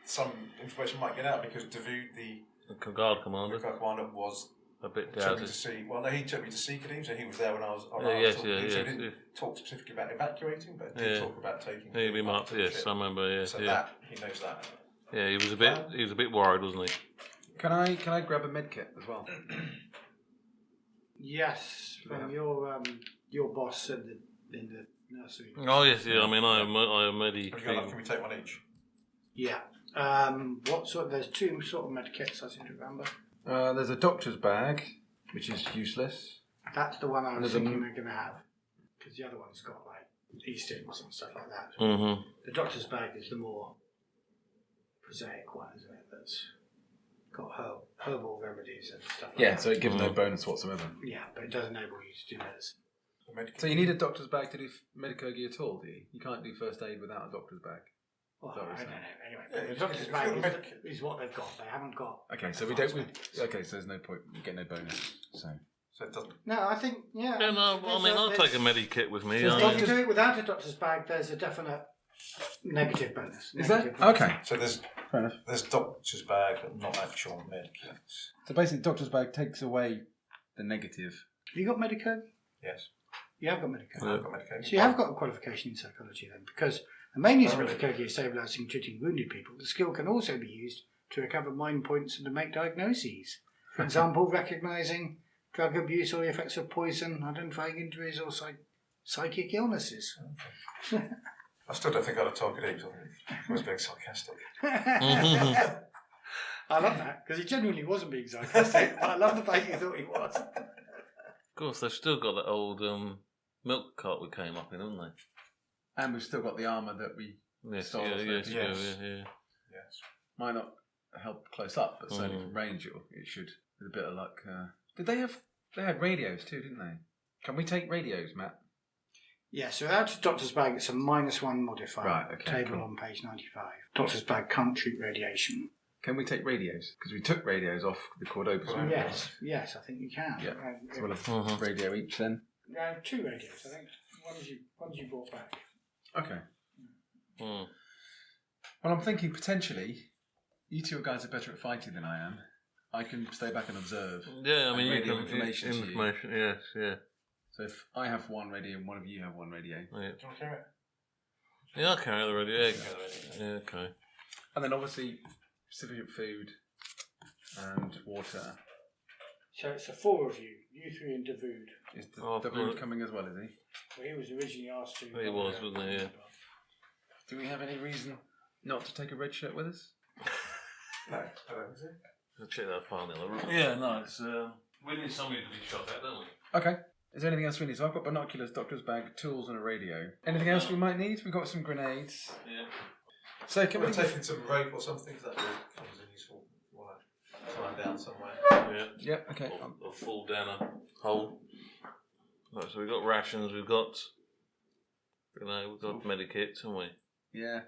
some information might get out because David, the The guard commander. commander, was A bit took me doubted. to see. Well, no, he took me to see Qadim, so he was there when I was. Yeah, yes, talking to yeah, him, so yes, he didn't talk specifically about evacuating, but did Yeah. talk about taking. Yeah, we him might. up to the Yes, ship. I remember. Yeah, So yeah. that he knows that. Yeah, he was a bit worried, wasn't he? Can I grab a med kit as well? yes, from your boss in the nursery. Oh yes, yeah. I mean, I am Medi. Have you got enough? Can we take one each? Yeah. What sort? There's 2 sort of med kits. I seem to remember. There's a doctor's bag, which is useless. That's the one I was There's thinking they're going to have, because the other one's got like Easterns and stuff like that. Mm-hmm. The doctor's bag is the more prosaic one, isn't it? That's got herbal remedies and stuff like Yeah, that. so it gives no bonus whatsoever. Yeah, but it does enable you to do those. So you need a doctor's bag to do medicogy at all, do you? You can't do first aid without a doctor's bag. Well, Sorry, I don't Sam. know. Anyway, Yeah, the if doctor's you bag got the med is what they've got. They haven't got. Okay, so we advanced don't. med kits. Okay, so there's no point. You get no bonus. So So it doesn't. No, I think Yeah, no. I mean, I'll take a Medi kit with me. If I mean, you do it without a doctor's bag, there's a definite negative bonus. is that Negative bonus. okay? So there's Fair enough. doctor's bag, but not actual med kits. So basically, doctor's bag takes away the negative. Have you got Medico? Yes. You have got Medico. I've got medication. So you have got a qualification in psychology then, because the main use of Medicogia is stabilising and treating wounded people. The skill can also be used to recover mind points and to make diagnoses. For example, recognising drug abuse or the effects of poison, identifying injuries or psychic illnesses. I still don't think I'd have told Qadim. I was being sarcastic. Mm-hmm. I love that, because he genuinely wasn't being sarcastic, but I love the fact you thought he was. of course, they've still got that old milk cart we came up in, haven't they? And we've still got the armour that we Yes, stole. yeah, off yes, them. yeah, Yes. yeah. Yes. Might not help close up, but certainly from range it should. With a bit of luck. Did they have? They had radios too, didn't they? Can we take radios, Matt? Yeah, so without a doctor's bag, it's a -1 modifier. Right, okay, Table cool. on page 95. Doctor's bag can't treat radiation. Can we take radios? Because we took radios off the Cordobas. Correct. Yes, I think you can. Yeah. So we'll have Mhm. radio each then. 2 radios, I think. One's you brought back. Okay. Mm. Well, I'm thinking potentially you two guys are better at fighting than I am. I can stay back and observe. Yeah, I mean, And you radio can information to you. information. Yes, yeah, So if I have one radio and one of you have one radio, yeah. Do you want to carry it? Yeah, I'll carry the radio. Yeah, okay. and then obviously sufficient food and water So it's the four of you. You three and Davood. Is Davood coming as well, is he? Well, he was originally asked to. He was, wasn't he? Yeah. Do we have any reason not to take a red shirt with us? No, I don't think so. I'll check that file now. Yeah, no, it's we need somebody to be shot at, don't we? Okay. Is there anything else we need? So I've got binoculars, doctor's bag, tools, and a radio. Anything else we might need? We've got some grenades. Yeah. So can we taking some rope or something? That comes in useful. If you want to climb down somewhere. Yeah. Yep. Okay. Or fall down a hole. Right, so we've got rations. We've got medikits, haven't we? Yeah.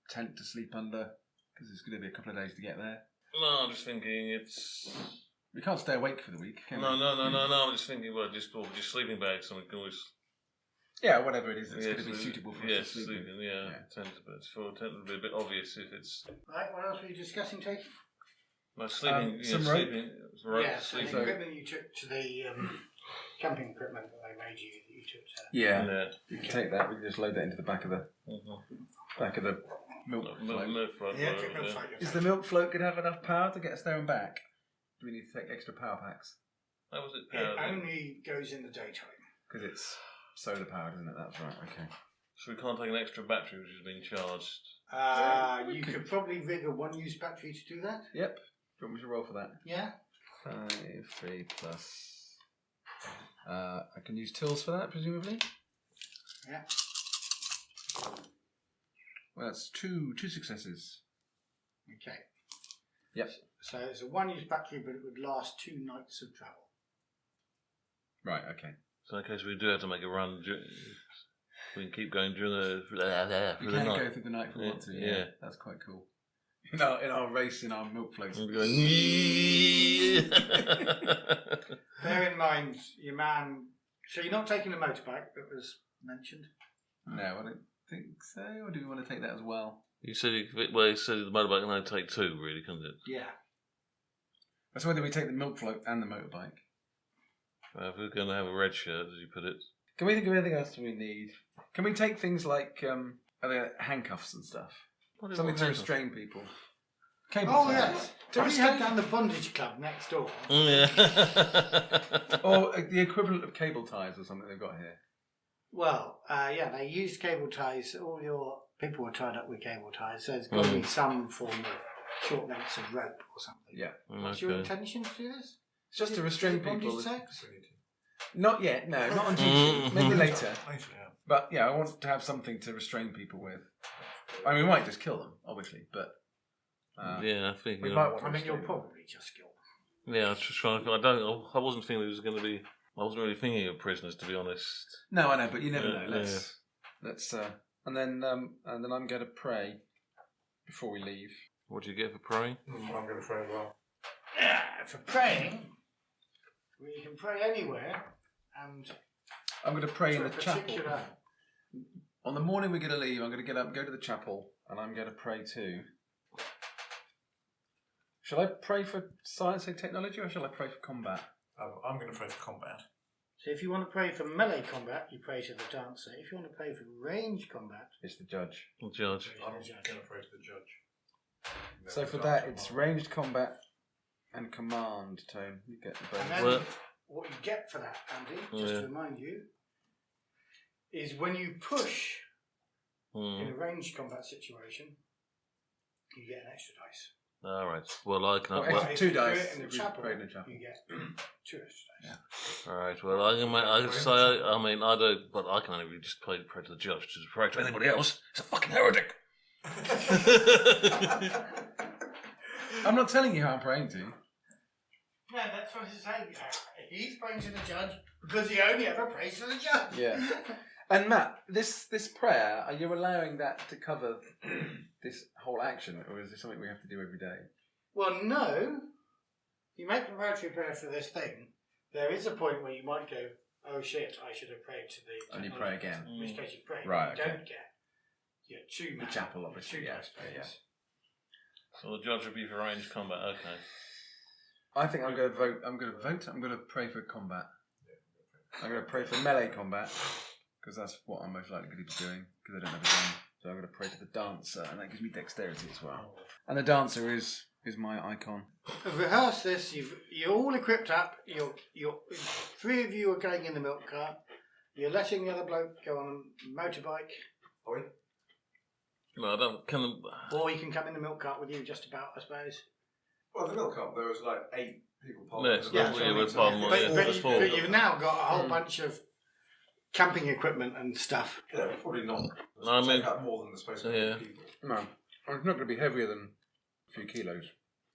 Tent to sleep under because it's going to be a couple of days to get there. No, I'm just thinking it's. We can't stay awake for the week, can we? No. I'm just thinking, just sleeping bags. Something can always. Yeah, whatever it is, it's going to be suitable for us to sleep in. Sleeping. Yeah. Tent would be a bit obvious if it's. Right. What else were you discussing, taking? No, sleeping. Some rope. Rope. Yeah. So the equipment you took to the camping equipment that they made you, that you took to. Yeah. You can take that. We can just load that into the back of the milk float. Yeah. Is the milk float going to have enough power to get us there and back? Do we need to take extra power packs? How was it It powered? only goes in the daytime. Because it's solar powered, isn't it? That's right. Okay. So we can't take an extra battery which is being charged. You could probably rig a one-use battery to do that. Yep. Do you want me to roll for that? Yeah. 5, 3 plus. I can use tools for that, presumably. Yeah. Well, that's two successes. Okay. Yep. So it's a one-use battery, but it would last 2 nights of travel. Right. Okay. So in case we do have to make a run, we can keep going during the. We can go through the night if we want to. Yeah. That's quite cool. In our race, in our milk floats. We're going. Bear in mind, your man. So you're not taking the motorbike that was mentioned. No, I don't think so. Or do we want to take that as well? He said the motorbike can only take 2, really, can't it? Yeah. That's whether we take the milk float and the motorbike. If we're going to have a red shirt, as you put it. Can we think of anything else we need? Can we take things like handcuffs and stuff? Something to restrain people. Cable ties. To restrain down the bondage club next door. Yeah. Or the equivalent of cable ties or something they've got here. Well, they used cable ties. All your people were tied up with cable ties. So there's got to be some form of short lengths of rope or something. Yeah. What's your intention to do this? It's just to restrain people. Bondage sex? Not yet, no, not on duty. Maybe later. But yeah, I want to have something to restrain people with. I mean, we might just kill them, obviously, but yeah, I think you'll probably just kill them. Yeah, I was just trying to. I wasn't thinking it was going to be. I wasn't really thinking of prisoners, to be honest. No, I know, but you never know. Let's and then I'm going to pray before we leave. What do you get for praying? I'm going to pray as well. Yeah, for praying, we can pray anywhere, and I'm going to pray in the chapel. On the morning we're going to leave, I'm going to get up, go to the chapel, and I'm going to pray too. Shall I pray for science and technology, or shall I pray for combat? I'm going to pray for combat. So if you want to pray for melee combat, you pray to the dancer. If you want to pray for range combat, it's the judge. The judge. I'm going to pray to the judge. So for that, it's ranged combat and command tone. You get the bonus. And then what you get for that, Andy, just to remind you, is when you push in a ranged combat situation, you get an extra dice. All right. Well, I can. Well, 2 dice. In the chapel, you get 2 extra dice. Yeah. All right. Well, I don't. But I can only just pray to the judge. To pray to anybody else, it's a fucking heretic. I'm not telling you how I'm praying to. Yeah, that's what he's saying. He's praying to the judge because he only ever prays to the judge. Yeah. And Matt, this prayer, are you allowing that to cover this whole action, or is it something we have to do every day? Well, no. You make preparatory prayer for this thing. There is a point where you might go, oh shit, I should have prayed to the... And you pray again. In which case you pray. Right, You okay. don't get 2 The chapel, obviously. 2 Yeah. dice prayers. So the judge would be for ranged combat. Okay. I think I'm going to vote. I'm going to pray for combat. I'm going to pray for melee combat because that's what I'm most likely to be doing because I don't have a gun. So I'm going to pray to the dancer, and that gives me dexterity as well. And the dancer is is my icon. Rehearse this. You're all equipped up. You're 3 of you are going in the milk cart. You're letting the other bloke go on a motorbike. Are we? No, I don't. Or he can come in the milk cart with you, just about, I suppose. Well, the milk cart, there was like 8 people. Yes, Yeah, that's what you so- were pardon me, yeah, that's four. But you've now got a whole bunch of camping equipment and stuff. Yeah, probably not. No, I mean- take up more than the space of Yeah. people. No, it's not going to be heavier than a few kilos.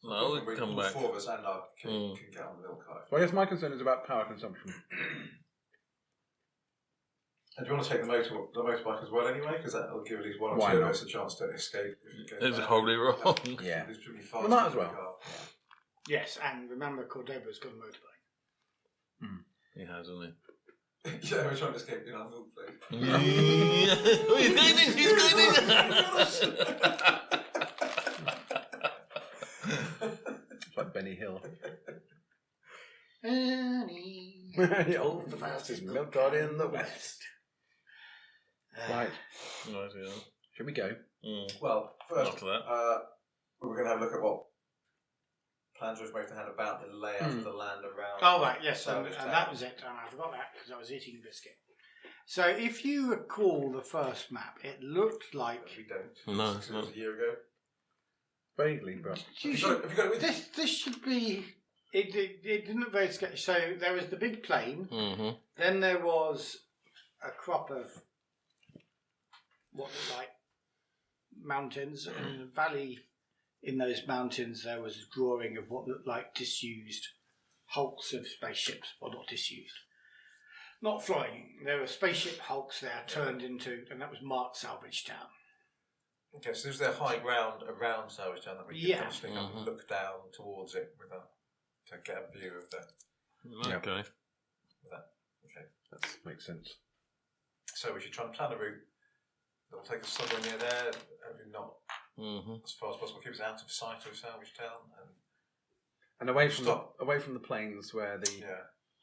No, we can come back. 4 of us and our kid can get on the milk cart. Well, I guess my concern is about power consumption. And do you want to take the motorbike as well anyway? Because that will give at least 1 or Why 2 of not? us a chance to escape. If it goes It's bad. horribly wrong. Yeah. It's pretty fast. Well, might as in the well. car. Yes, and remember, Cordoba's got a motorbike. He has, hasn't he? Yeah, we're trying to escape in our milk plate. Oh, he's gaining! He's gaining! It's like Benny Hill. Annie, Oh, the fastest milk cart in the West. Right, Right, yeah. should we go? Well, first, After that. we're going to have a look at what plans we're supposed to have about the layout of the land around. Oh, right, yes, and Salvagetown. that was it. And I forgot that because I was eating a biscuit. So if you recall the first map, it looked like... We don't. No, Because it's it was not. a year ago. Vaguely, but... You Have you should, got it with you? this should be... It didn't look very sketchy. So there was the big plain. Mm-hmm. Then there was a crop of what looked like mountains, and in the valley in those mountains there was a drawing of what looked like disused hulks of spaceships. Well, not disused. Not flying. There were spaceship hulks there turned into, and that was marked Salvagetown. Okay, so is there high ground around Salvagetown that we can Yeah. kind of sneak up and look down towards it with a, to get a view of that? Okay. Okay. That makes sense. So we should try and plan a route that will take us somewhere near there, hopefully not as far as possible, keep us out of sight of Salvagetown, And away Stop. from the plains where the... Yeah.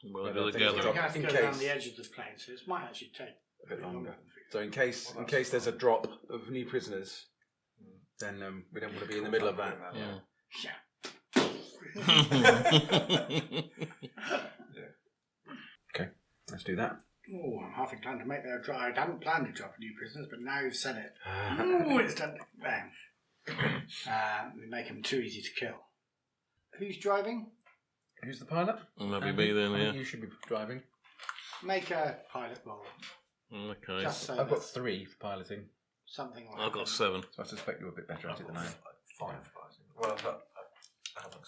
We'll Well, do the things You're are gathering. going to have to In go case- down the edge of the plain, so this might actually take a bit longer. than we So in case there's a drop of new prisoners, then we don't want to be in the middle of that. Yeah. Yeah. Okay, let's do that. Oh, I'm half inclined to make that a try. I hadn't planned to drop new prisoners, but now you've said it. Oh, it's done. Bang. We make them too easy to kill. Who's driving? Who's the pilot? Maybe me then, I think yeah. you should be driving. Make a pilot roll. Okay. Just so I've got that 3 for piloting, something like I've got that. 7. so I suspect you're a bit better at it than I am. 5. Well, I haven't got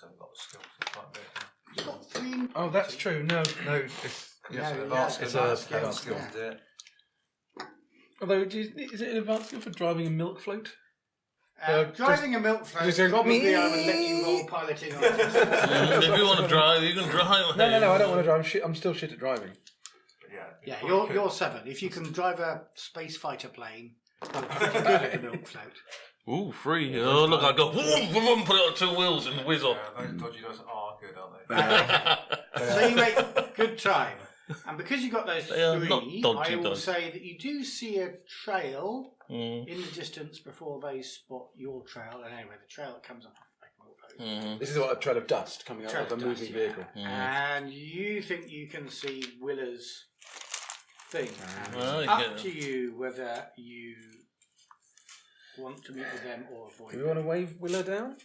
a lot of skills. So quite a bit. You've got 3. Oh, that's true. No, it's Yes, No, advanced yeah, skills. advanced skills, to do it. Although, is it an advanced skill for driving a milk float? Driving a milk float, just go, probably I would let you roll piloting on this. If you want to drive, you can drive. No, I don't want to drive. I'm still shit at driving. But yeah, Yeah, probably you're could. 7. If you can drive a space fighter plane, you're pretty good at the milk float. Ooh, 3. Oh, look, I got. Put it on 2 wheels and whiz off. Those dodgy doors are good, aren't they? So you make good time. And because you got those They are 3, not dodgy I will dogs. say that you do see a trail Mm. in the distance before they spot your trail. And anyway, the trail that comes up. This is what a trail of dust coming out Trail of a of moving dust, vehicle. And you think you can see Willa's thing. And Well, it's you up get- to you whether you want to meet with them or avoid Do we want them. to wave Willow down?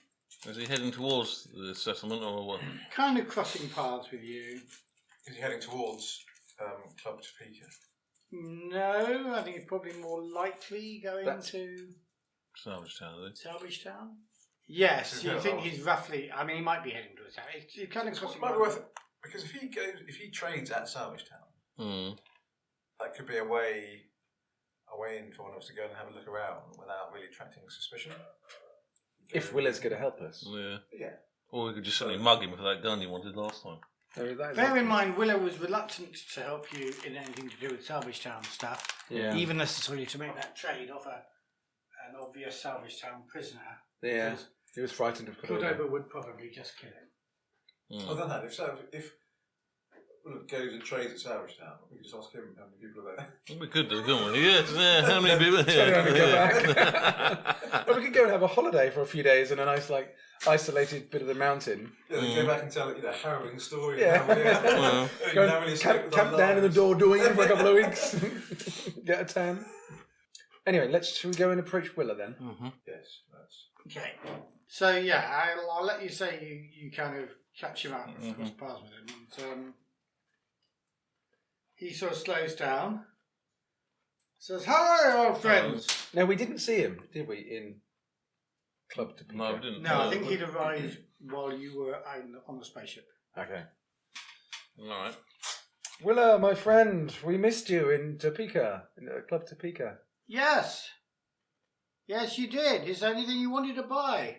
Is he heading towards the settlement or what? Kind of crossing paths with you. Is he heading towards Club Topeka? No, I think it's probably more likely going That's- to Salvagetown, is Salvagetown. Yes, Is you it? think he's roughly. I mean, he might be heading to town. It's kind of It crossing. might be worth it because if he trades at Salvagetown, it? that could be a way in for one of us to go and have a look around without really attracting suspicion. If Willow's going to help us. Yeah. Yeah. Or we could just suddenly mug him for that gun you wanted last time. Bear in mind, Willow was reluctant to help you in anything to do with Salvagetown stuff, Yeah. even necessarily to make that trade off an obvious Salvagetown prisoner. Yeah. because He was frightened of Cordoba would probably just kill him. Mm. Other than that, if goes and trades at Salvagetown. We could just ask him how many people are there. We could do, couldn't we? Yes, yeah. How many people Tell me here? when we go back. Well, we could go and have a holiday for a few days in a nice, isolated bit of the mountain. Yeah, they go back and tell a harrowing story. Yeah. Go and camp down in the Dordogne for a couple of weeks. Get a tan. Anyway, should we go and approach Willa then? Mm-hmm. Yes, that's... Okay. So yeah, I'll let you say you kind of catch him up and cross paths with him. And, he sort of slows down. Says, "Hi, old friends." No, we didn't see him, did we, in Club Topeka? No, we didn't. No, I think he'd arrived while you were on the spaceship. Okay. All right. Willa, my friend, we missed you in Topeka, in Club Topeka. Yes. Yes, you did. Is there anything you wanted to buy?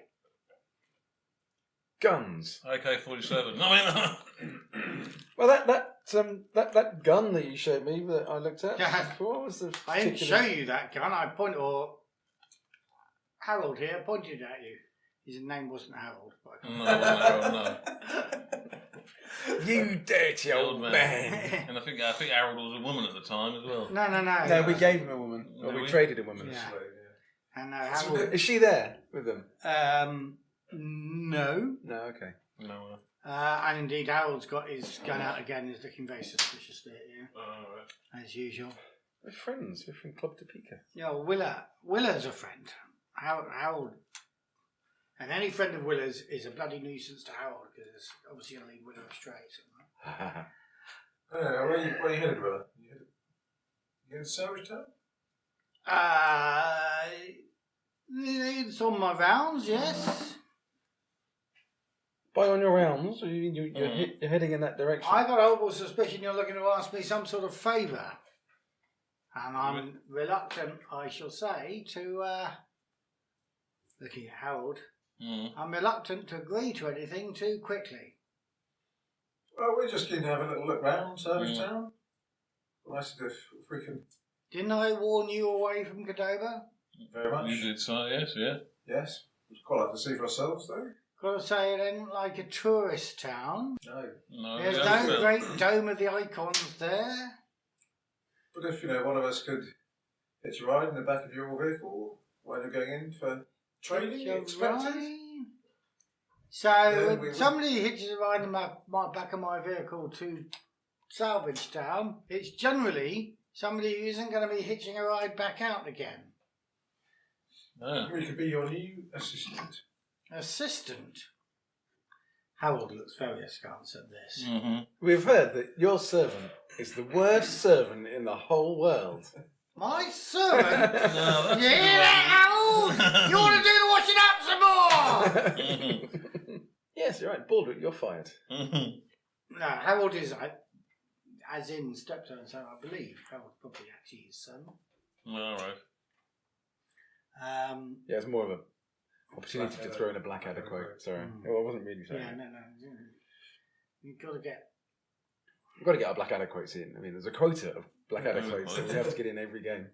Guns. AK-47. Well, that gun that you showed me that I looked at Yeah. before was the. I didn't show you that gun. Harold here pointed at you. His name wasn't Harold. But No. You dirty old man. And I think Harold was a woman at the time as well. No. No, we gave him a woman. Or we traded a woman. Yeah. Slave, And Harold. Is she there with them? No. No, okay. No. And indeed, Harold's got his gun out again. He's looking very suspiciously at you, Right. as usual. We're friends. We're from Club Topeka. Yeah, Willa's a friend. Harold. And any friend of Willa's is a bloody nuisance to Harold because it's obviously going to lead Willa astray. where are you headed, Willa? You headed to Salvagetown? It's on my rounds, yes. By on your rounds, you're heading in that direction. I got a horrible suspicion you're looking to ask me some sort of favour. And I'm reluctant, I shall say, to, looking at Harold, I'm reluctant to agree to anything too quickly. Well, we're just keen to have a little look round Salvagetown. Nice if we can... Didn't I warn you away from Qadim? Very much. You did so, yes, yeah. Yes. We'd quite like to see for ourselves, though. Got to say, it ain't like a tourist town. No. There's no great dome of the icons there. But if, one of us could hitch a ride in the back of your vehicle while you're going in for training, expected. Right. So, when somebody hitches a ride in my back of my vehicle to Salvagetown, it's generally somebody who isn't going to be hitching a ride back out again. We could be your new assistant. Assistant? Harold looks very askance at this. We've heard that your servant is the worst servant in the whole world. My servant? No, You hear that, Harold? You want to do the washing up some more? Yes, you're right. Baldrick, you're fired. No, Harold is, as in stepson, so I believe Harold's probably actually his son. All right. Yeah, it's more of an opportunity to throw in a Blackadder quote. Sorry. Well, I wasn't really saying. Yeah, no. You've got to get... We've got to get our Blackadder quotes in. I mean, there's a quota of Blackadder quotes that we have to get in every game.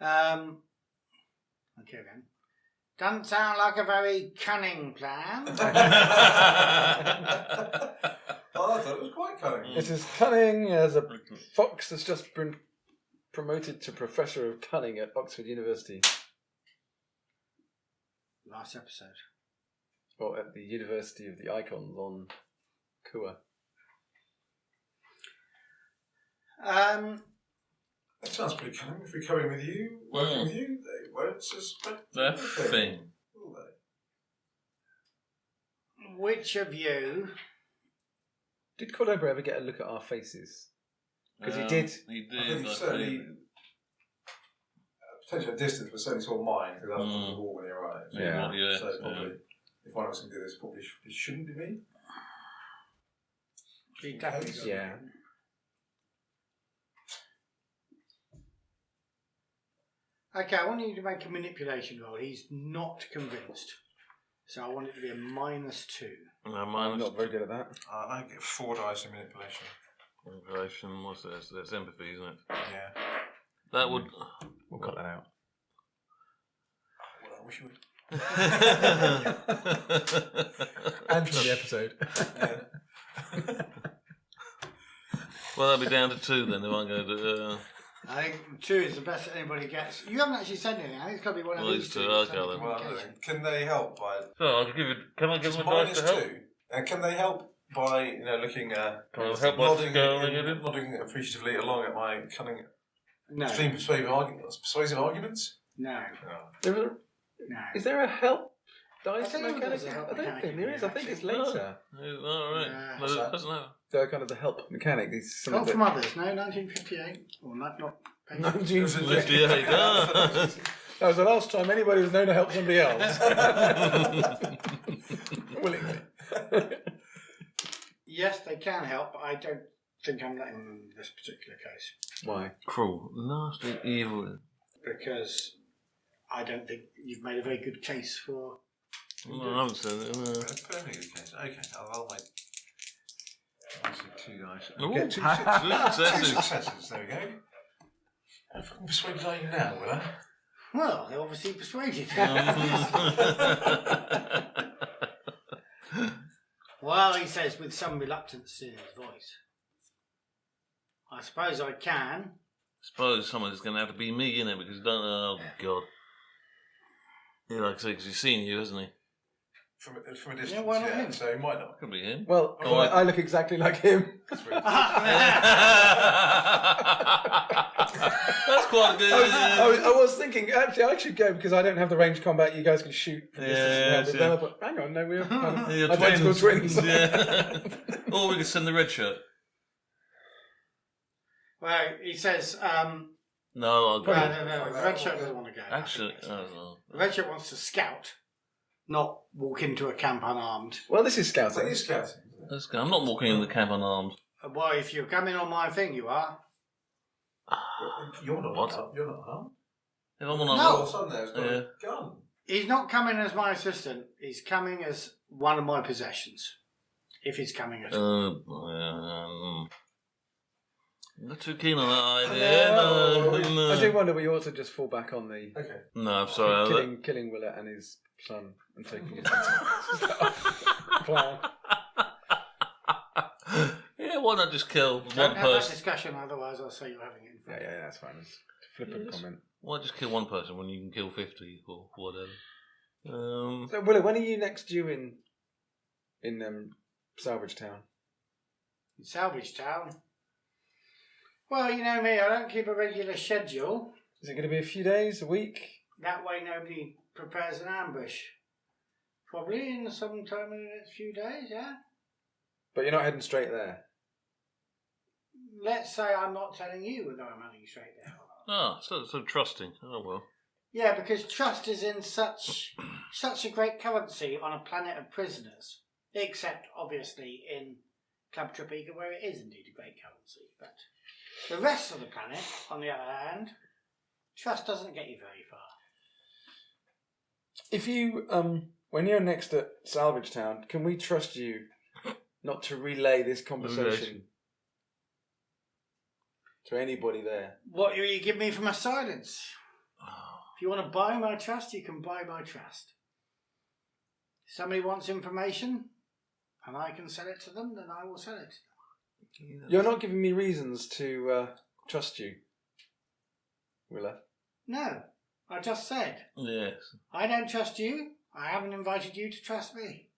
Okay then. Doesn't sound like a very cunning plan. I thought it was quite cunning. It's as cunning as a fox that's just been promoted to Professor of Cunning at Oxford University. Last episode. Or at the University of the Icons on Kua. That sounds pretty cunning. If we come in with you, working with you, they won't suspect That thing. Will they? Which of you... Did Cordoba ever get a look at our faces? Because he did. He I did. think certainly, potentially at distance, but certainly saw mine, because I was on the wall when he arrived. Yeah. So probably, if one of us can do this, probably it shouldn't be me. He definitely got Yeah. it. Okay, I want you to make a manipulation roll. He's not convinced. So I want it to be a -2. No, I'm minus not very good at that. I get 4 dice in manipulation. manipulation. What's this? That's empathy, isn't it? Yeah. That would. We'll cut that out. Well, I wish you would. And for the episode. Well, that'll be down to 2 then. If I'm going to. I think 2 is the best that anybody gets. You haven't actually said anything. I think it's got to be one of Well, these these 2. two, that's okay, under then. Well, communication. can they help by? So I'll give you. Can I give them Mine advice is to help? 2. And can they help by looking Can I help by scowling at him? nodding appreciatively along at my cunning, No. extreme persuasive arguments? No. No. Is there a help dice I don't know if mechanic? there's a help I don't mechanic think in there here, is. I think it's actually. later. All right. Yeah. No, it doesn't matter. So kind of the help mechanic. These something Not from others. No, 1958. Or not. 58. Ah. That was the last time anybody was known to help somebody else. Willingly. Yes, they can help, but I don't think I'm letting them in this particular case. Why? Cruel, nasty, evil. Because I don't think you've made a very good case for... No, I haven't said it. Perfectly good case. Okay, I'll wait. I'll see 2 dice. Ooh. Get 2 Two successes. successes. There we go. How fucking persuaded are you now, will I? Well, they're obviously persuaded. Well, he says with some reluctance in his voice. I suppose I can. Suppose someone's going to have to be me, innit? Because you don't. Oh God. Yeah, like I say, because he's seen you, hasn't he? From a distance, Yeah, why not him? so he might not. Could be him. Well, Go on. I look exactly like him. That's quite good. I was thinking, actually, I should go because I don't have the range combat. You guys can shoot from distance. Yeah, But hang on, no, we're You're identical twins. Yeah. Or we could send the red shirt. Well, he says, No, I'll go. no, the red shirt doesn't want to go. Actually, I don't know. The red shirt wants to scout, not walk into a camp unarmed. Well, this is That scouting. is scouting. Let's go. I'm not walking in the camp unarmed. Well, if you're coming on my thing, you are. You're not. What? You're not harmed. If I'm No. unarmed. Your son there's got a gun. He's not coming as my assistant. He's coming as one of my possessions. If he's coming at all. Not too keen on that idea. No. I do wonder we ought to just fall back on the Okay. No, I'm sorry. killing Willett and his son and taking his plan. Yeah, why not just kill Don't one have that person? discussion, otherwise I'll say you're having it. Yeah, that's fine. It's a flippant Yes. comment. Why just kill one person when you can kill 50 or whatever? So, Willett, when are you next due in Salvagetown? In Salvagetown. Well, you know me, I don't keep a regular schedule. Is it going to be a few days, a week? That way nobody prepares an ambush. Probably in sometime in the next few days, yeah? But you're not heading straight there. Let's say I'm not telling you whether I'm heading straight there or not. So trusting. Oh well. Yeah, because trust is in such a great currency on a planet of prisoners. Except, obviously, in Club Topeka, where it is indeed a great currency. But the rest of the planet, on the other hand, trust doesn't get you very far. If you, when you're next at Salvagetown, can we trust you not to relay this conversation to anybody there? What will you give me for my silence? If you want to buy my trust, you can buy my trust. If somebody wants information, and I can sell it to them, then I will sell it. You're not giving me reasons to trust you, Willa. No, I just said. Yes. I don't trust you. I haven't invited you to trust me.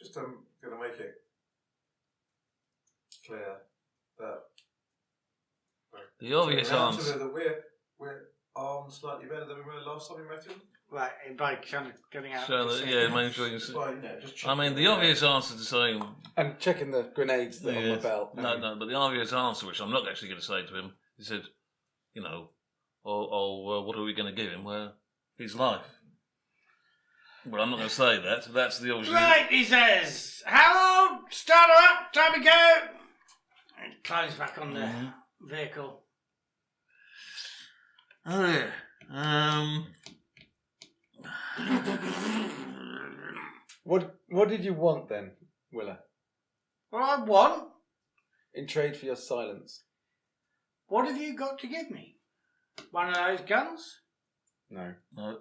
Just going to make it clear that The obvious answer. that we're armed slightly better than we were last time we met him. Right, by kind of getting out. So that, yeah, make sure you Just by, just I mean, the obvious answer to saying And checking the grenades that are on my belt. No, but the obvious answer, which I'm not actually going to say to him, he said, you know, what are we going to give him? Well, his life. But I'm not going to say that. That's the obvious. Right, he says. Hello, starter up, time to go. And climbs back on the vehicle. Oh yeah. What did you want then, Willa? What I want? In trade for your silence? What have you got to give me? One of those guns? No. No.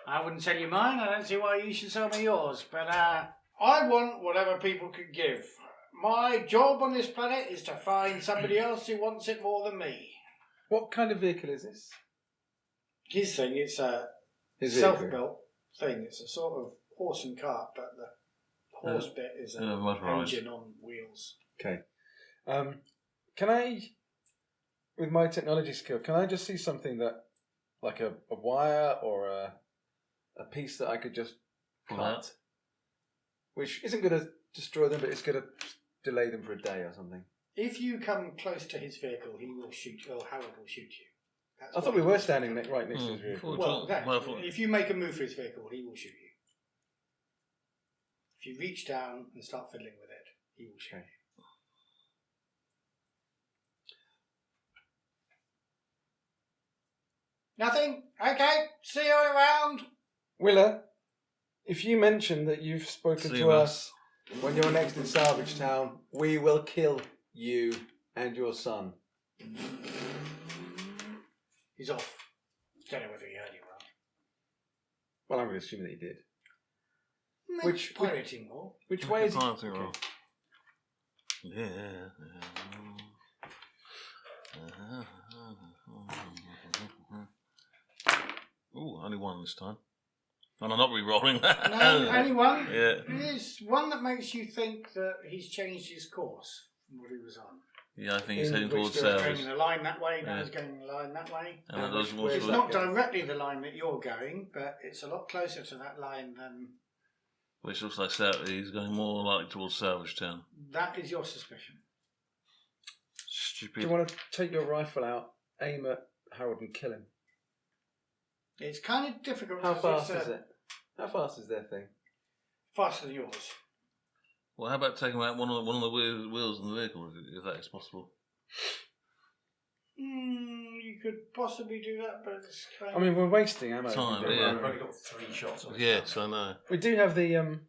I wouldn't sell you mine. I don't see why you should sell me yours. But I want whatever people could give. My job on this planet is to find somebody else who wants it more than me. What kind of vehicle is this? His thing, it's a self-built thing. It's a sort of horse and cart, but the horse bit is an engine on wheels. Okay. Can I, with my technology skill, can I just see something that, like a wire or a piece that I could just cut, which isn't going to destroy them, but it's going to delay them for a day or something? If you come close to his vehicle, he will shoot you, or Howard will shoot you. I thought we were standing right next to his vehicle. Well, if you make a move for his vehicle, he will shoot you. If you reach down and start fiddling with it, he will shoot you. Nothing? Okay, see you around. Willa, if you mention that you've spoken to us when you're next in Salvagetown, we will kill you and your son. He's off. Don't know whether he heard you or not. Well, I'm going to assume that he did. Pirating more. Which way is he? Okay. Ooh, only one this time. And I'm not re-rolling that. No, only one? Yeah. There's one that makes you think that he's changed his course from what he was on. Yeah, I think he's heading Which towards was Salvage. going in a line that way, now he's going in a line that way. And those It's not directly the line that you're going, but it's a lot closer to that line than... Which looks like he's going more like towards Salvagetown. That is your suspicion. Stupid. Do you want to take your rifle out, aim at Harold and kill him? It's kind of difficult. How fast is it? How fast is their thing? Faster than yours. Well, how about taking out one of the wheels in the vehicle, if that is possible? You could possibly do that, but it's kind of... I mean, we're wasting ammo. Time, We've yeah. only got 3 shots. Yes, I know. We do have the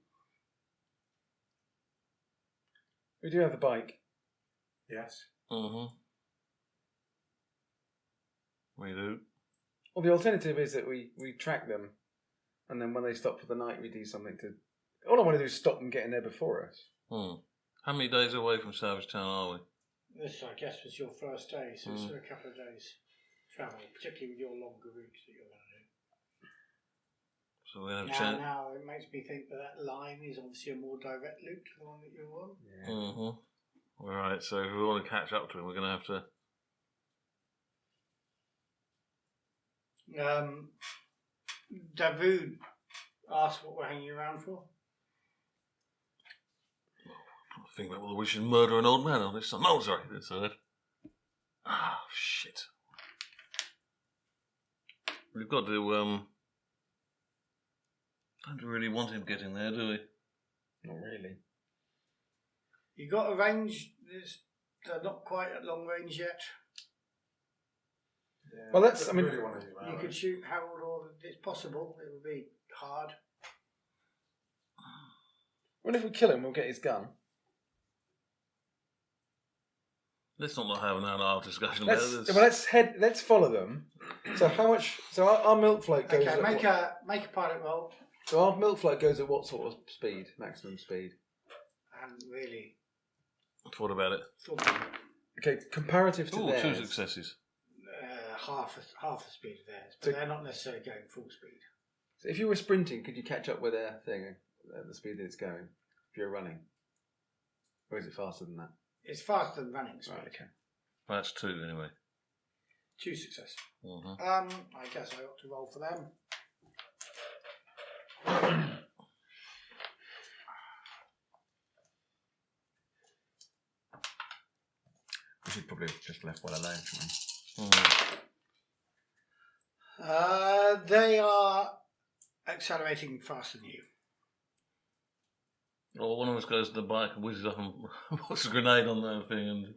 We do have the bike. Yes. Mm-hmm. We do. Well, the alternative is that we track them, and then when they stop for the night, we do something to... All I want to do is stop them getting there before us. How many days away from Salvagetown are we? This, I guess, was your first day, so it's a couple of days travel, particularly with your longer routes that you're going to do. So we have a chance. Now, it makes me think that line is obviously a more direct route to the one that you're on. Yeah. Mm-hmm. All right, so if we want to catch up to him, we're going to have to... Davoud asked what we're hanging around for. I think about whether we should murder an old man on this. No, sorry, that's all right. Ah, shit. We've got to, don't really want him getting there, do we? Not really. You got a range that's not quite at long range yet. Yeah. Well, let's... I really want to do that. You could shoot Harold, or it's possible. It would be hard. Well, if we kill him, we'll get his gun. Let's not have an hour discussion about this. Well, let's follow them. So how much... So our milk float goes... Okay, at make a pilot roll. So our milk float goes at what sort of speed? Maximum speed? I haven't really Thought about it. thought about it. Okay, comparative to Ooh, theirs. 2 successes. Half the speed of theirs, but So- they're not necessarily going full speed. So if you were sprinting, could you catch up with their thing at the speed that it's going? If you're running? Or is it faster than that? It's faster than running speed. Right, okay. That's 2 anyway. 2 successes. Mm-hmm. I guess I ought to roll for them. We should probably have just left one alone, shouldn't we? They are accelerating faster than you. Or one of us goes to the bike and whizzes up and puts a grenade on that thing and...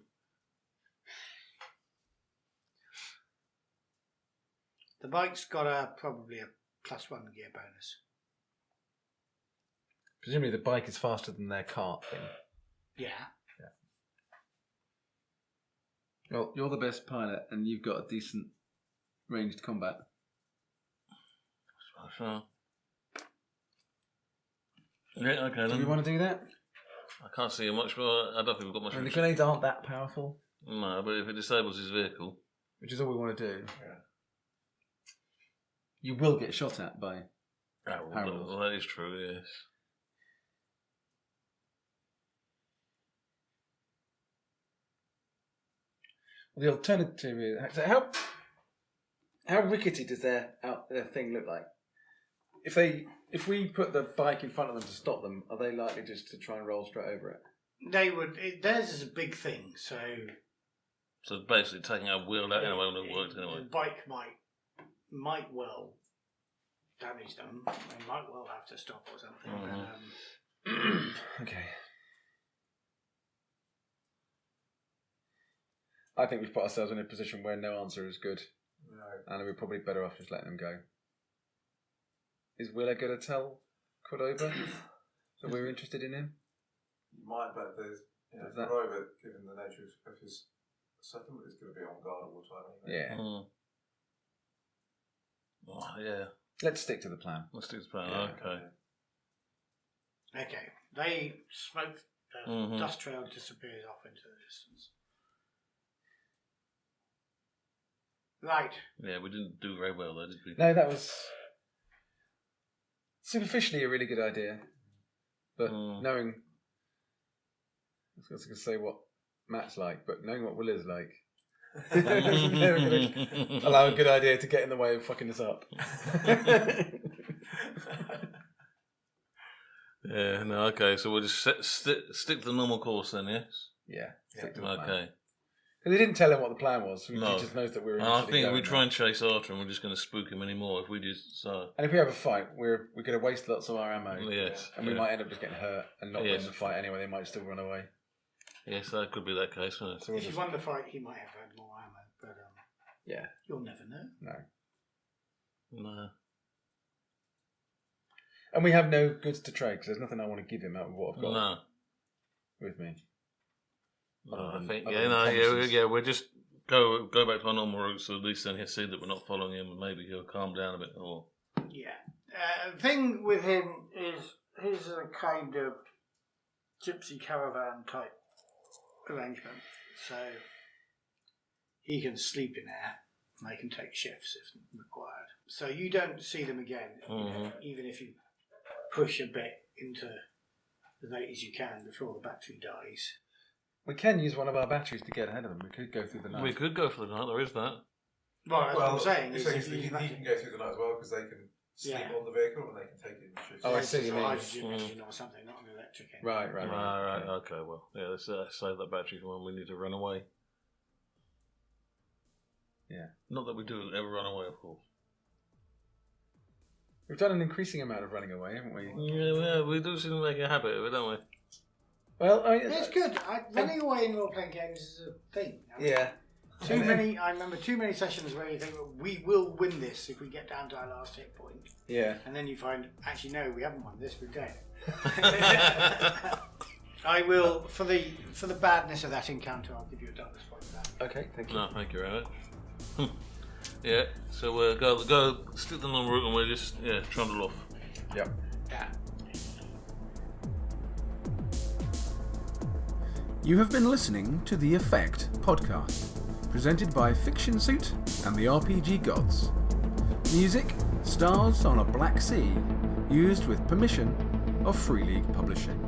The bike's got probably a +1 gear bonus. Presumably the bike is faster than their cart thing. Yeah. Well, you're the best pilot and you've got a decent ranged combat. So, yeah, okay then. Do we want to do that? I can't see much, but I don't think we've got much. I mean, the grenades aren't that powerful. No, but if it disables his vehicle, which is all we want to do. Yeah. You will get shot at by Harold. Well, that is true. Yes. The alternative is so how rickety does their thing look like? If we put the bike in front of them to stop them, are they likely just to try and roll straight over it? They would. Theirs is a big thing, so basically taking our wheel out anyway when it worked anyway. the bike might well damage them. They might well have to stop or something. Okay. I think we've put ourselves in a position where no answer is good. No. And we're probably better off just letting them go. Is Willa going to tell Cordova that we're interested in him? You might, but there's that... Cordova, given the nature of his settlement, is going to be on guard all the time anyway. Yeah. Oh, yeah. Let's stick to the plan. Let's do the plan. Yeah. Okay. Okay. They smoke. The dust trail disappears off into the distance. Right. Yeah, we didn't do very well there, did we? No, that was superficially a really good idea. But knowing... I was going to say what Matt's like, but knowing what Will is like... never going to allow a good idea to get in the way of fucking us up. Yeah, no, okay, so we'll just stick to the normal course then, yes? Yeah, stick to the plan. Okay. Because they didn't tell him what the plan was. He No. just knows that we're And interested I think in if we going try and chase after him, we're just going to spook him anymore if we just... And if we have a fight, we're going to waste lots of our ammo. Yes. And we might end up just getting hurt and not win the fight anyway. They might still run away. Yes, that could be that case, couldn't it? So if you won the fight, he might have had more ammo, but yeah, you'll never know. No. And we have no goods to trade because there's nothing I want to give him out of what I've got with me. No, I think we'll just go back to our normal route, so at least then he'll see that we're not following him, and maybe he'll calm down a bit. Or the thing with him is he's a kind of gypsy caravan type arrangement, so he can sleep in there and they can take shifts if required. So you don't see them again, even if you push a bit into as late as you can before the battery dies. We can use one of our batteries to get ahead of them. We could go through the night. We could go for the night, there is that. Well, that's what I'm saying. He can go through the night as well because they can sleep on the vehicle and they can take it in shifts. Oh, I see. It's a hydrogen engine or something, not an electric engine. Right. Okay, well, yeah, let's save that battery for when we need to run away. Yeah. Not that we do ever run away, of course. We've done an increasing amount of running away, haven't we? Yeah, we do seem to make a habit of it, don't we? Well, it's good. Running away in role-playing games is a thing. I remember too many sessions where you think, well, we will win this if we get down to our last hit point. Yeah. And then you find, actually, no, we haven't won this, we're dead. I will, for the badness of that encounter, I'll give you a darkness point for that. Okay, thank you. No, thank you very much. Yeah, so we'll go stick to the normal route and we'll just trundle off. Yep. Yeah. You have been listening to the Effekt podcast, presented by Fictionsuit and the RPG Gods. Music, Stars on a Black Sea, used with permission of Free League Publishing.